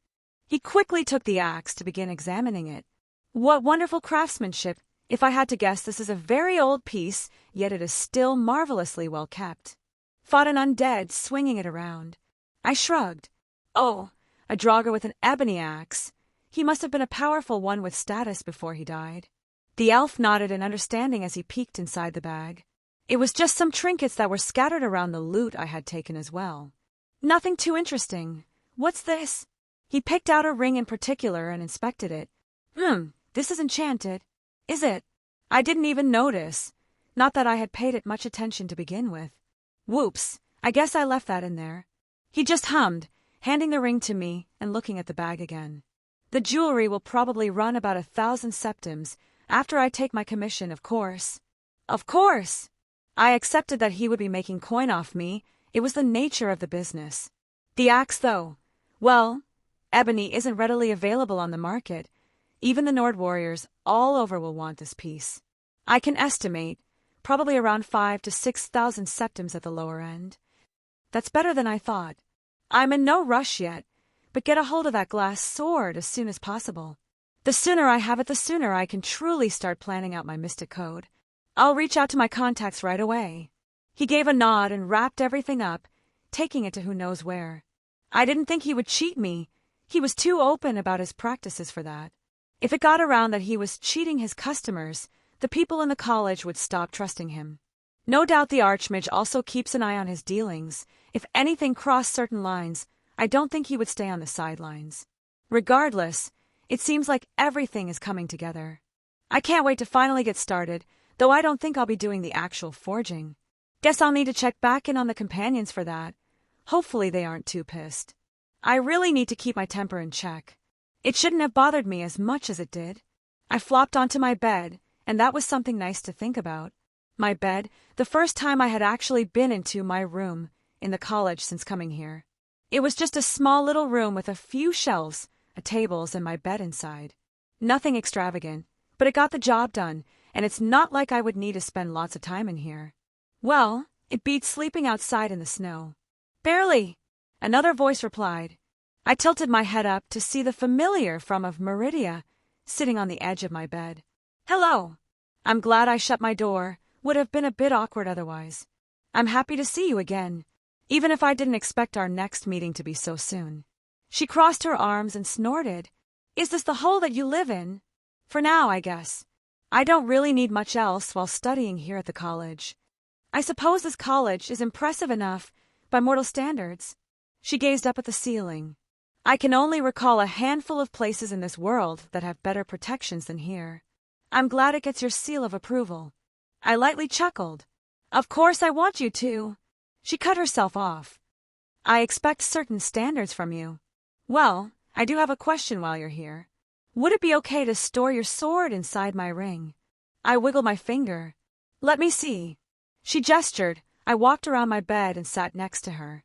He quickly took the axe to begin examining it. What wonderful craftsmanship. If I had to guess, this is a very old piece, yet it is still marvelously well kept. Fought an undead, swinging it around. I shrugged. Oh, a draugr with an ebony axe. He must have been a powerful one with status before he died. The elf nodded in understanding as he peeked inside the bag. It was just some trinkets that were scattered around the loot I had taken as well. Nothing too interesting. What's this? He picked out a ring in particular and inspected it. This is enchanted. Is it? I didn't even notice. Not that I had paid it much attention to begin with. Whoops, I guess I left that in there. He just hummed, handing the ring to me and looking at the bag again. The jewelry will probably run about 1,000 septims after I take my commission, of course. Of course! I accepted that he would be making coin off me. It was the nature of the business. The axe, though. Well, ebony isn't readily available on the market. Even the Nord warriors all over will want this piece. I can estimate, probably around 5,000 to 6,000 septims at the lower end. That's better than I thought. I'm in no rush yet, but get a hold of that glass sword as soon as possible. The sooner I have it, the sooner I can truly start planning out my mystic code. I'll reach out to my contacts right away. He gave a nod and wrapped everything up, taking it to who knows where. I didn't think he would cheat me. He was too open about his practices for that. If it got around that he was cheating his customers, the people in the college would stop trusting him. No doubt the Archmage also keeps an eye on his dealings. If anything crossed certain lines, I don't think he would stay on the sidelines. Regardless, it seems like everything is coming together. I can't wait to finally get started, though I don't think I'll be doing the actual forging. Guess I'll need to check back in on the companions for that. Hopefully they aren't too pissed. I really need to keep my temper in check. It shouldn't have bothered me as much as it did. I flopped onto my bed, and that was something nice to think about. My bed, the first time I had actually been into my room in the college since coming here. It was just a small little room with a few shelves, a tables, and my bed inside. Nothing extravagant, but it got the job done, and it's not like I would need to spend lots of time in here. Well, it beats sleeping outside in the snow. Barely, another voice replied. I tilted my head up to see the familiar form of Meridia sitting on the edge of my bed. Hello. I'm glad I shut my door. Would have been a bit awkward otherwise. I'm happy to see you again, even if I didn't expect our next meeting to be so soon. She crossed her arms and snorted. Is this the hole that you live in? For now, I guess. I don't really need much else while studying here at the college. I suppose this college is impressive enough by mortal standards. She gazed up at the ceiling. I can only recall a handful of places in this world that have better protections than here. I'm glad it gets your seal of approval. I lightly chuckled. Of course I want you to. She cut herself off. I expect certain standards from you. Well, I do have a question while you're here. Would it be okay to store your sword inside my ring? I wiggled my finger. Let me see. She gestured. I walked around my bed and sat next to her.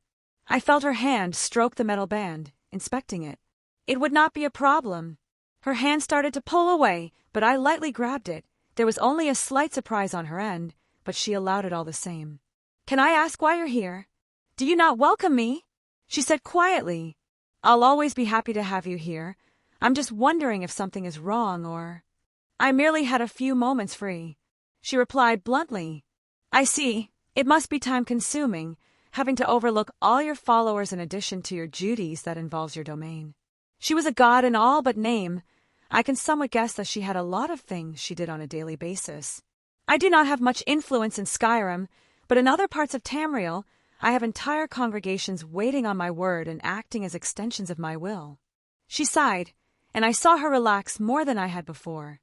I felt her hand stroke the metal band, inspecting it. It would not be a problem. Her hand started to pull away, but I lightly grabbed it. There was only a slight surprise on her end, but she allowed it all the same. Can I ask why you're here? Do you not welcome me? She said quietly. I'll always be happy to have you here. I'm just wondering if something is wrong or... I merely had a few moments free. She replied bluntly. I see. It must be time-consuming, having to overlook all your followers in addition to your duties that involves your domain. She was a god in all but name. I can somewhat guess that she had a lot of things she did on a daily basis. I do not have much influence in Skyrim, but in other parts of Tamriel, I have entire congregations waiting on my word and acting as extensions of my will. She sighed, and I saw her relax more than I had before.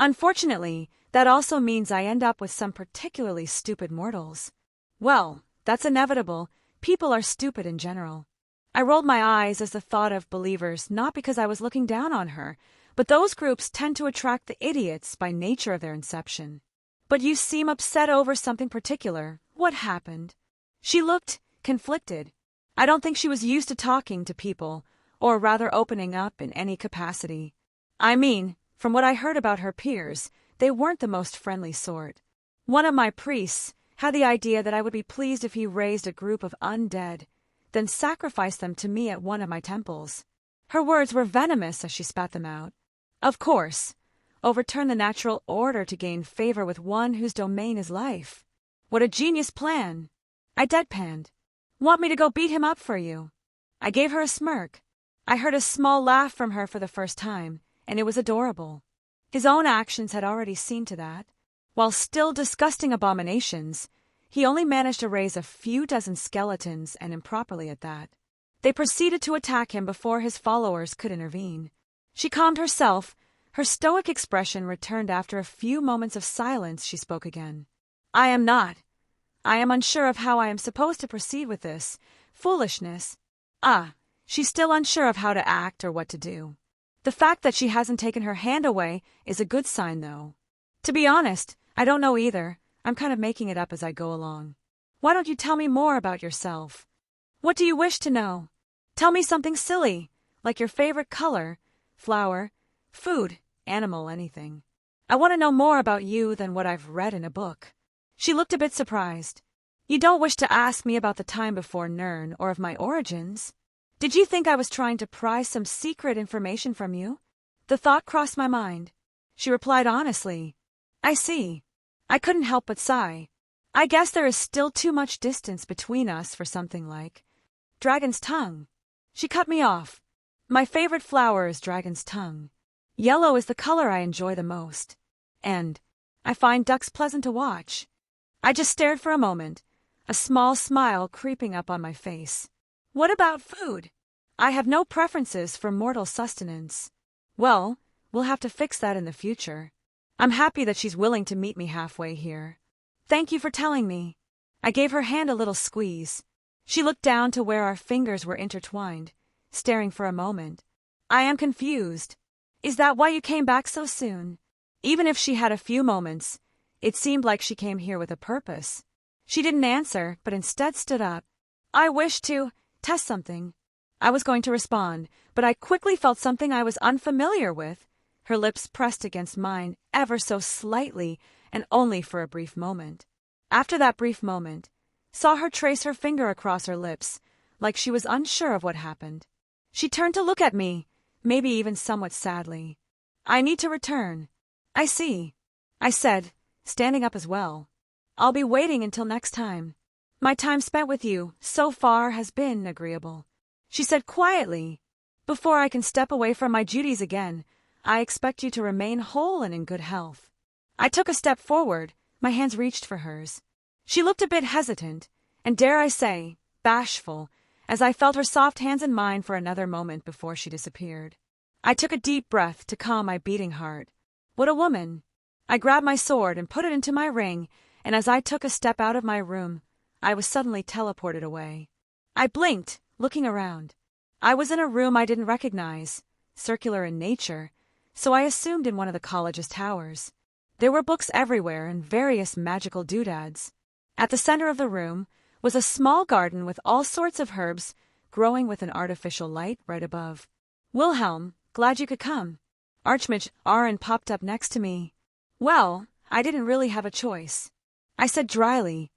Unfortunately, that also means I end up with some particularly stupid mortals. Well, that's inevitable. People are stupid in general. I rolled my eyes as the thought of believers, not because I was looking down on her, but those groups tend to attract the idiots by nature of their inception. But you seem upset over something particular. What happened? She looked conflicted. I don't think she was used to talking to people, or rather opening up in any capacity. I mean, from what I heard about her peers, they weren't the most friendly sort. One of my priests had the idea that I would be pleased if he raised a group of undead, then sacrificed them to me at one of my temples. Her words were venomous as she spat them out. Of course, overturn the natural order to gain favor with one whose domain is life. What a genius plan! I deadpanned. Want me to go beat him up for you? I gave her a smirk. I heard a small laugh from her for the first time, and it was adorable. His own actions had already seen to that. While still disgusting abominations, he only managed to raise a few dozen skeletons, and improperly at that. They proceeded to attack him before his followers could intervene. She calmed herself. Her stoic expression returned after a few moments of silence. She spoke again. I am unsure of how I am supposed to proceed with this. Foolishness. She's still unsure of how to act or what to do. The fact that she hasn't taken her hand away is a good sign, though. To be honest, I don't know either. I'm kind of making it up as I go along. Why don't you tell me more about yourself? What do you wish to know? Tell me something silly, like your favorite color, flower, food, animal, anything. I want to know more about you than what I've read in a book. She looked a bit surprised. You don't wish to ask me about the time before Nirn or of my origins? Did you think I was trying to pry some secret information from you? The thought crossed my mind. She replied honestly. I see. I couldn't help but sigh. I guess there is still too much distance between us for something like dragon's tongue. She cut me off. My favorite flower is dragon's tongue. Yellow is the color I enjoy the most. And I find ducks pleasant to watch. I just stared for a moment, a small smile creeping up on my face. What about food? I have no preferences for mortal sustenance. Well, we'll have to fix that in the future. I'm happy that she's willing to meet me halfway here. Thank you for telling me. I gave her hand a little squeeze. She looked down to where our fingers were intertwined, staring for a moment. I am confused. Is that why you came back so soon? Even if she had a few moments, it seemed like she came here with a purpose. She didn't answer, but instead stood up. I wish to test something. I was going to respond, but I quickly felt something I was unfamiliar with. Her lips pressed against mine ever so slightly, and only for a brief moment. After that brief moment, saw her trace her finger across her lips, like she was unsure of what happened. She turned to look at me, maybe even somewhat sadly. I need to return. I see, I said, standing up as well. I'll be waiting until next time. My time spent with you, so far, has been agreeable. She said quietly. Before I can step away from my duties again, I expect you to remain whole and in good health. I took a step forward, my hands reached for hers. She looked a bit hesitant, and dare I say, bashful, as I felt her soft hands in mine for another moment before she disappeared. I took a deep breath to calm my beating heart. What a woman! I grabbed my sword and put it into my ring, and as I took a step out of my room, I was suddenly teleported away. I blinked, looking around. I was in a room I didn't recognize, circular in nature, so I assumed in one of the college's towers. There were books everywhere and various magical doodads. At the center of the room was a small garden with all sorts of herbs growing with an artificial light right above. Wilhelm, glad you could come. Archmage Aron popped up next to me. Well, I didn't really have a choice. I said dryly.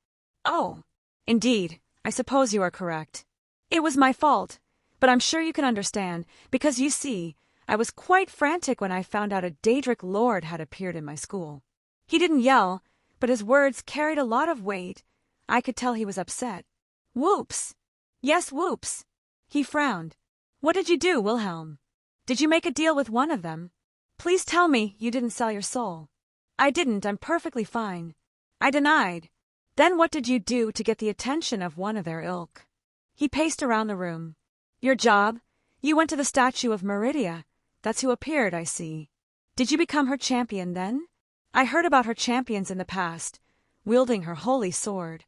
Oh, indeed, I suppose you are correct. It was my fault, but I'm sure you can understand, because you see, I was quite frantic when I found out a Daedric lord had appeared in my school. He didn't yell, but his words carried a lot of weight. I could tell he was upset. Whoops! Yes, whoops! He frowned. What did you do, Wilhelm? Did you make a deal with one of them? Please tell me you didn't sell your soul. I didn't, I'm perfectly fine. I denied. Then what did you do to get the attention of one of their ilk? He paced around the room. Your job? You went to the statue of Meridia. That's who appeared, I see. Did you become her champion then? I heard about her champions in the past, wielding her holy sword.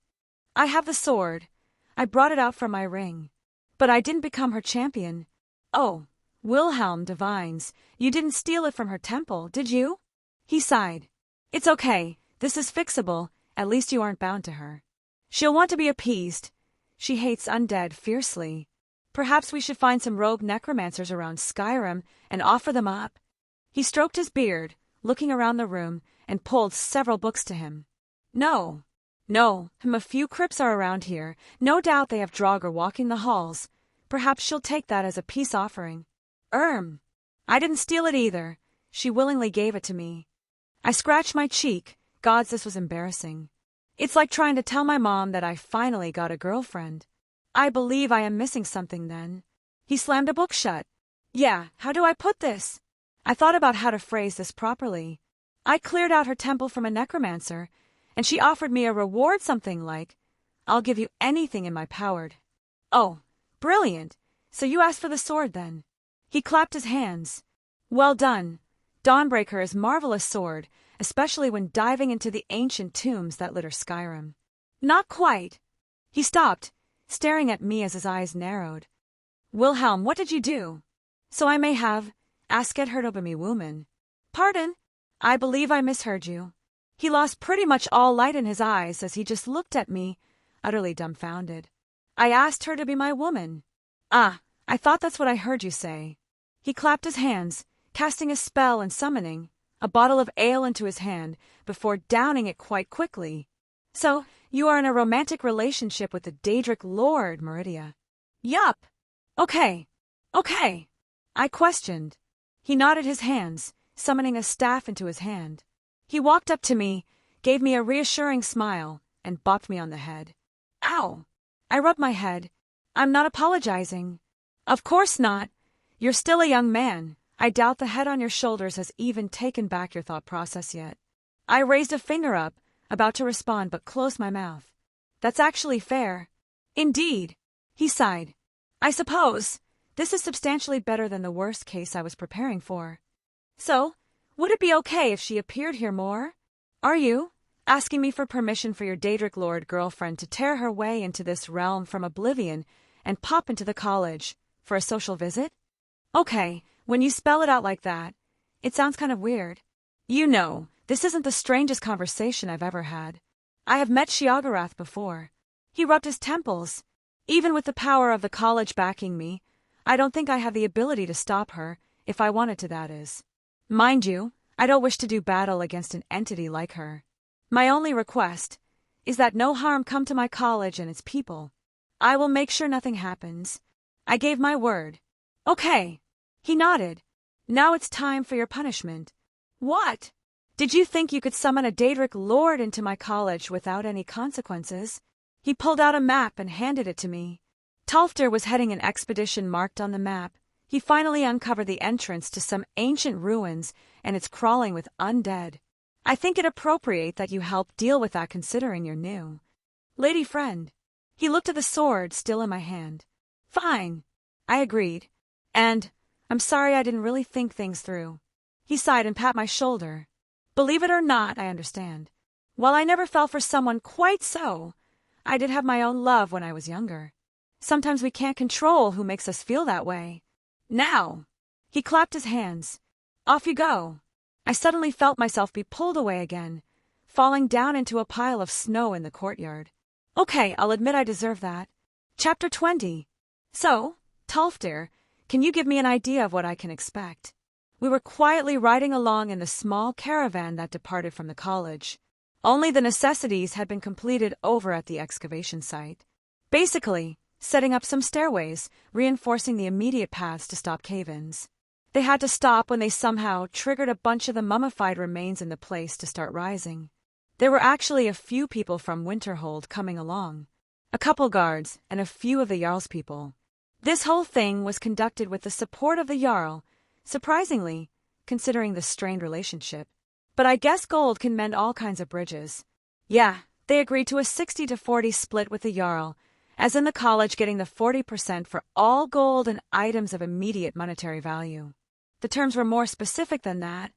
I have the sword. I brought it out from my ring. But I didn't become her champion. Oh, Wilhelm divines, you didn't steal it from her temple, did you? He sighed. It's okay, this is fixable, at least you aren't bound to her. She'll want to be appeased. She hates undead fiercely. Perhaps we should find some rogue necromancers around Skyrim and offer them up. He stroked his beard, looking around the room, and pulled several books to him. No, a few crypts are around here. No doubt they have Draugr walking the halls. Perhaps she'll take that as a peace offering. I didn't steal it either. She willingly gave it to me. I scratched my cheek. Gods, this was embarrassing. It's like trying to tell my mom that I finally got a girlfriend. I believe I am missing something then. He slammed a book shut. Yeah, how do I put this? I thought about how to phrase this properly. I cleared out her temple from a necromancer, and she offered me a reward, something like, I'll give you anything in my power. Oh, brilliant. So you asked for the sword then. He clapped his hands. Well done. Dawnbreaker is marvelous sword, especially when diving into the ancient tombs that litter Skyrim. Not quite. He stopped, staring at me as his eyes narrowed. Wilhelm, what did you do? So I may have, asket herdobami woman. Pardon? I believe I misheard you. He lost pretty much all light in his eyes as he just looked at me, utterly dumbfounded. I asked her to be my woman. Ah, I thought that's what I heard you say. He clapped his hands, casting a spell and summoning a bottle of ale into his hand before downing it quite quickly. So, you are in a romantic relationship with the Daedric Lord, Meridia. Yup. Okay. I questioned. He nodded his hands, summoning a staff into his hand. He walked up to me, gave me a reassuring smile, and bopped me on the head. Ow! I rubbed my head. I'm not apologizing. Of course not. You're still a young man. I doubt the head on your shoulders has even taken back your thought process yet. I raised a finger up, about to respond but closed my mouth. That's actually fair. Indeed. He sighed. I suppose. This is substantially better than the worst case I was preparing for. So, would it be okay if she appeared here more? Are you asking me for permission for your Daedric Lord girlfriend to tear her way into this realm from oblivion and pop into the college for a social visit? Okay, when you spell it out like that, it sounds kind of weird. You know, this isn't the strangest conversation I've ever had. I have met Sheogorath before. He rubbed his temples. Even with the power of the college backing me, I don't think I have the ability to stop her, if I wanted to, that is. Mind you, I don't wish to do battle against an entity like her. My only request is that no harm come to my college and its people. I will make sure nothing happens. I gave my word. Okay. He nodded. Now it's time for your punishment. What? Did you think you could summon a Daedric Lord into my college without any consequences? He pulled out a map and handed it to me. Talfter was heading an expedition marked on the map. He finally uncovered the entrance to some ancient ruins, and it's crawling with undead. I think it appropriate that you help deal with that considering you're new. Lady friend. He looked at the sword still in my hand. Fine. I agreed. And I'm sorry I didn't really think things through. He sighed and pat my shoulder. Believe it or not, I understand. While I never fell for someone quite so, I did have my own love when I was younger. Sometimes we can't control who makes us feel that way. Now! He clapped his hands. Off you go. I suddenly felt myself be pulled away again, falling down into a pile of snow in the courtyard. Okay, I'll admit I deserve that. Chapter 20. So, Talfter, Can you give me an idea of what I can expect? We were quietly riding along in the small caravan that departed from the college. Only the necessities had been completed over at the excavation site. Basically, setting up some stairways, reinforcing the immediate paths to stop cave-ins. They had to stop when they somehow triggered a bunch of the mummified remains in the place to start rising. There were actually a few people from Winterhold coming along. A couple guards and a few of the Jarl's people. This whole thing was conducted with the support of the Jarl, surprisingly, considering the strained relationship. But I guess gold can mend all kinds of bridges. Yeah, they agreed to a 60-40 split with the Jarl, as in the college getting the 40% for all gold and items of immediate monetary value. The terms were more specific than that,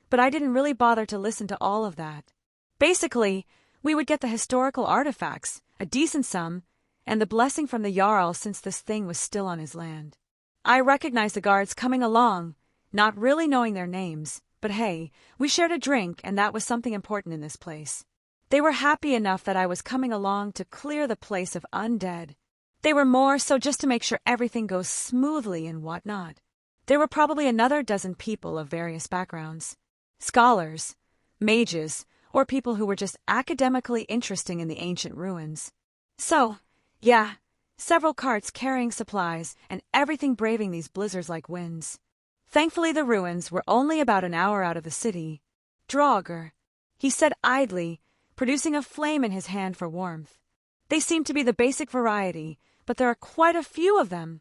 but I didn't really bother to listen to all of that. Basically, we would get the historical artifacts, a decent sum, and the blessing from the Jarl since this thing was still on his land. I recognized the guards coming along, not really knowing their names, but hey, we shared a drink and that was something important in this place. They were happy enough that I was coming along to clear the place of undead. They were more so just to make sure everything goes smoothly and whatnot. There were probably another dozen people of various backgrounds. Scholars, mages, or people who were just academically interested in the ancient ruins. So, yeah, several carts carrying supplies and everything braving these blizzards-like winds. Thankfully the ruins were only about an hour out of the city. Draugr, he said idly, producing a flame in his hand for warmth. They seem to be the basic variety, but there are quite a few of them.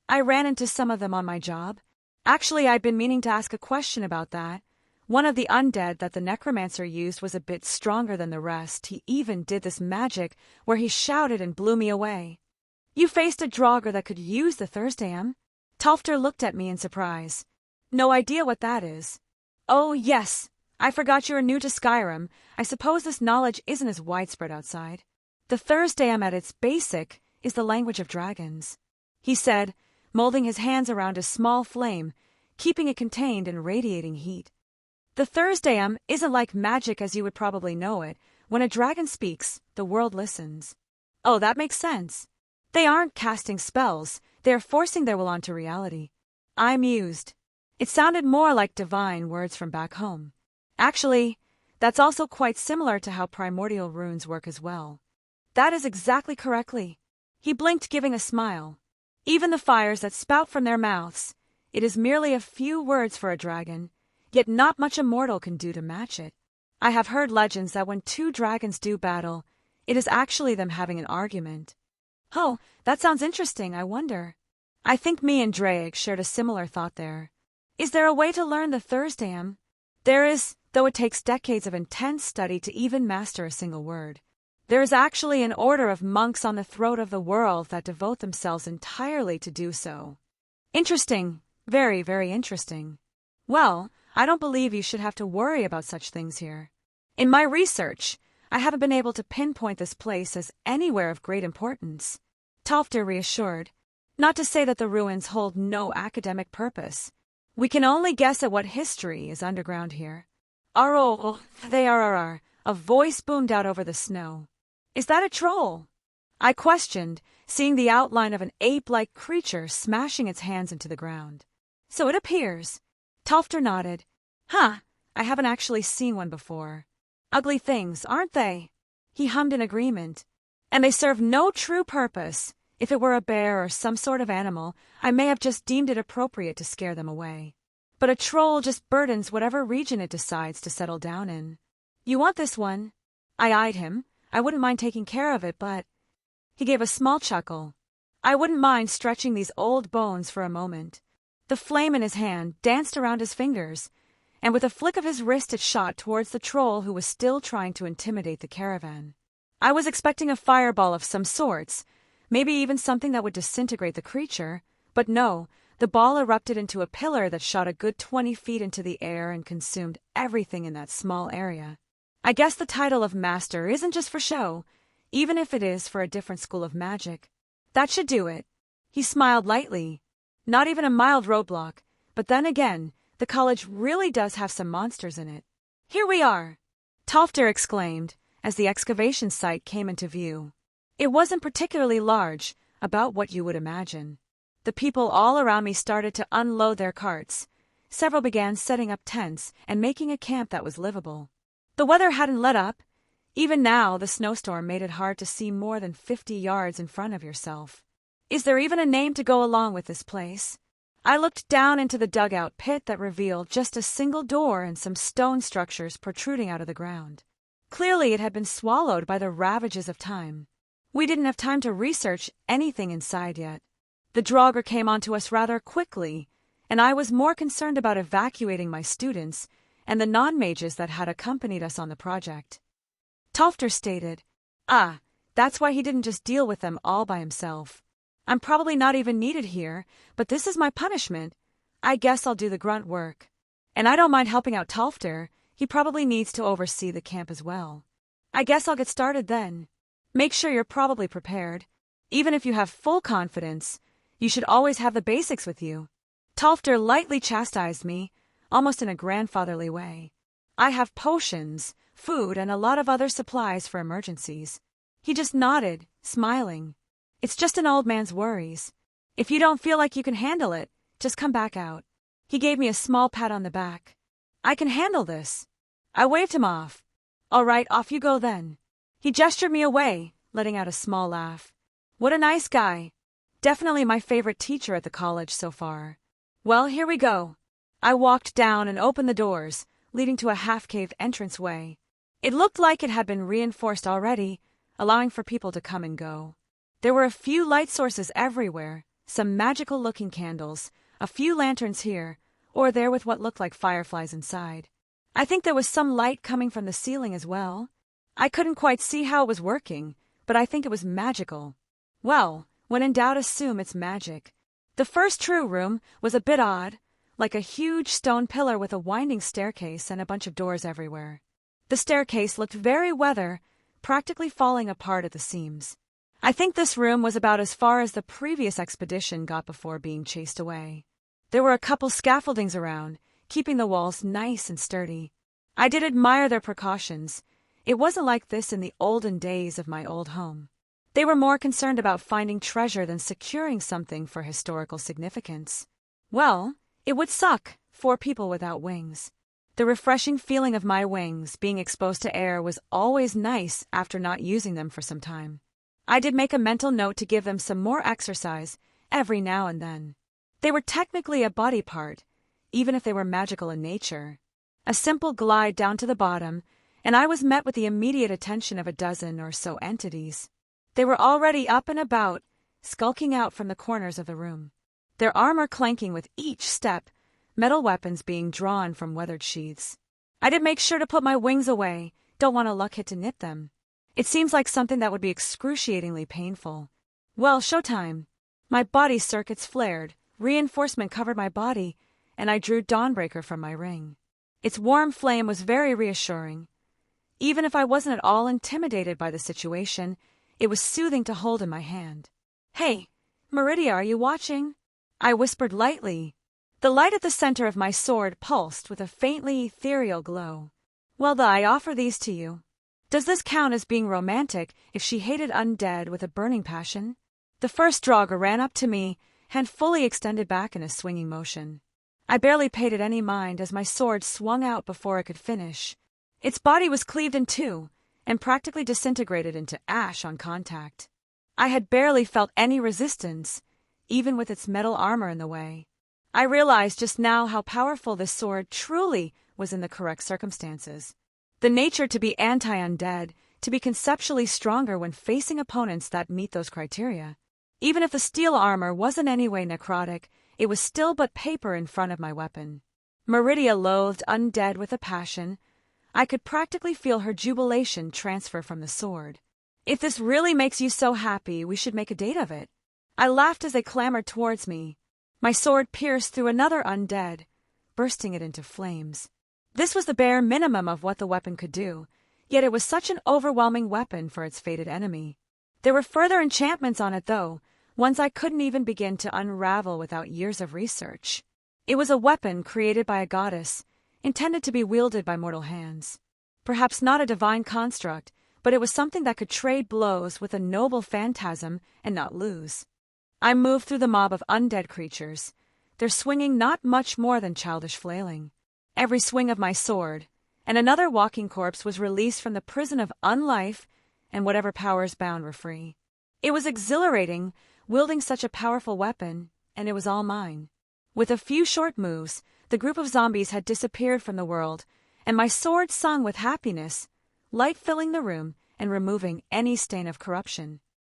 I ran into some of them on my job. Actually, I'd been meaning to ask a question about that. One of the undead that the necromancer used was a bit stronger than the rest. He even did this magic where he shouted and blew me away. You faced a Draugr that could use the Thursdayam? Tolfter looked at me in surprise. No idea what that is. Oh, yes. I forgot you are new to Skyrim. I suppose this knowledge isn't as widespread outside. The Thursdayam at its basic is the language of dragons, he said, molding his hands around a small flame, keeping it contained and radiating heat. The Thursdayam isn't like magic as you would probably know it. When a dragon speaks, the world listens. Oh, that makes sense. They aren't casting spells, they are forcing their will onto reality. I mused. It sounded more like divine words from back home. Actually, that's also quite similar to how primordial runes work as well. That is exactly correctly. He blinked, giving a smile. Even the fires that spout from their mouths, it is merely a few words for a dragon, yet not much a mortal can do to match it. I have heard legends that when two dragons do battle, it is actually them having an argument. Oh, that sounds interesting, I wonder. I think me and Drake shared a similar thought there. Is there a way to learn the Thursdayam? There is, though it takes decades of intense study to even master a single word. There is actually an order of monks on the throat of the world that devote themselves entirely to do so. Interesting. Very, very interesting. Well, I don't believe you should have to worry about such things here. In my research, I haven't been able to pinpoint this place as anywhere of great importance. Tolfter reassured. Not to say that the ruins hold no academic purpose. We can only guess at what history is underground here. Arrgh, they are. A voice boomed out over the snow. Is that a troll? I questioned, seeing the outline of an ape-like creature smashing its hands into the ground. So it appears. Tolfter nodded. Huh, I haven't actually seen one before. Ugly things, aren't they? He hummed in agreement. And they serve no true purpose. If it were a bear or some sort of animal, I may have just deemed it appropriate to scare them away. But a troll just burdens whatever region it decides to settle down in. You want this one? I eyed him. I wouldn't mind taking care of it, but... He gave a small chuckle. I wouldn't mind stretching these old bones for a moment. The flame in his hand danced around his fingers, and with a flick of his wrist it shot towards the troll who was still trying to intimidate the caravan. I was expecting a fireball of some sorts, maybe even something that would disintegrate the creature, but no, the ball erupted into a pillar that shot a good 20 feet into the air and consumed everything in that small area. I guess the title of master isn't just for show, even if it is for a different school of magic. That should do it. He smiled lightly. Not even a mild roadblock, but then again, the college really does have some monsters in it. Here we are, Tolfter exclaimed, as the excavation site came into view. It wasn't particularly large, about what you would imagine. The people all around me started to unload their carts. Several began setting up tents and making a camp that was livable. The weather hadn't let up. Even now, the snowstorm made it hard to see more than 50 yards in front of yourself. Is there even a name to go along with this place? I looked down into the dugout pit that revealed just a single door and some stone structures protruding out of the ground. Clearly, it had been swallowed by the ravages of time. We didn't have time to research anything inside yet. The Draugr came onto us rather quickly, and I was more concerned about evacuating my students and the non-mages that had accompanied us on the project. Tolfter stated, that's why he didn't just deal with them all by himself. I'm probably not even needed here, but this is my punishment. I guess I'll do the grunt work. And I don't mind helping out Tolfter. He probably needs to oversee the camp as well. I guess I'll get started then. Make sure you're probably prepared. Even if you have full confidence, you should always have the basics with you. Tolfter lightly chastised me, almost in a grandfatherly way. I have potions, food, and a lot of other supplies for emergencies. He just nodded, smiling. It's just an old man's worries. If you don't feel like you can handle it, just come back out. He gave me a small pat on the back. I can handle this. I waved him off. All right, off you go then. He gestured me away, letting out a small laugh. What a nice guy. Definitely my favorite teacher at the college so far. Well, here we go. I walked down and opened the doors, leading to a half-caved entranceway. It looked like it had been reinforced already, allowing for people to come and go. There were a few light sources everywhere, some magical-looking candles, a few lanterns here, or there with what looked like fireflies inside. I think there was some light coming from the ceiling as well. I couldn't quite see how it was working, but I think it was magical. Well, when in doubt, assume it's magic. The first true room was a bit odd, like a huge stone pillar with a winding staircase and a bunch of doors everywhere. The staircase looked very weathered, practically falling apart at the seams. I think this room was about as far as the previous expedition got before being chased away. There were a couple scaffoldings around, keeping the walls nice and sturdy. I did admire their precautions. It wasn't like this in the olden days of my old home. They were more concerned about finding treasure than securing something for historical significance. Well, it would suck for people without wings. The refreshing feeling of my wings being exposed to air was always nice after not using them for some time. I did make a mental note to give them some more exercise every now and then. They were technically a body part, even if they were magical in nature. A simple glide down to the bottom, and I was met with the immediate attention of a dozen or so entities. They were already up and about, skulking out from the corners of the room, their armor clanking with each step, metal weapons being drawn from weathered sheaths. I did make sure to put my wings away, don't want a luck hit to nip them. It seems like something that would be excruciatingly painful. Well, showtime. My body circuits flared, reinforcement covered my body, and I drew Dawnbreaker from my ring. Its warm flame was very reassuring. Even if I wasn't at all intimidated by the situation, it was soothing to hold in my hand. Hey, Meridia, are you watching? I whispered lightly. The light at the center of my sword pulsed with a faintly ethereal glow. Well, I offer these to you. Does this count as being romantic if she hated undead with a burning passion? The first Draugr ran up to me, hand fully extended back in a swinging motion. I barely paid it any mind as my sword swung out before I could finish. Its body was cleaved in two and practically disintegrated into ash on contact. I had barely felt any resistance, even with its metal armor in the way. I realized just now how powerful this sword truly was in the correct circumstances. The nature to be anti-undead, to be conceptually stronger when facing opponents that meet those criteria. Even if the steel armor wasn't any way necrotic, it was still but paper in front of my weapon. Meridia loathed undead with a passion. I could practically feel her jubilation transfer from the sword. If this really makes you so happy, we should make a date of it. I laughed as they clamored towards me. My sword pierced through another undead, bursting it into flames. This was the bare minimum of what the weapon could do, yet it was such an overwhelming weapon for its fated enemy. There were further enchantments on it, though, ones I couldn't even begin to unravel without years of research. It was a weapon created by a goddess, intended to be wielded by mortal hands. Perhaps not a divine construct, but it was something that could trade blows with a noble phantasm and not lose. I moved through the mob of undead creatures, their swinging not much more than childish flailing. Every swing of my sword, and another walking corpse was released from the prison of unlife, and whatever powers bound were free. It was exhilarating, wielding such a powerful weapon, and it was all mine. With a few short moves, the group of zombies had disappeared from the world, and my sword sung with happiness, light filling the room and removing any stain of corruption.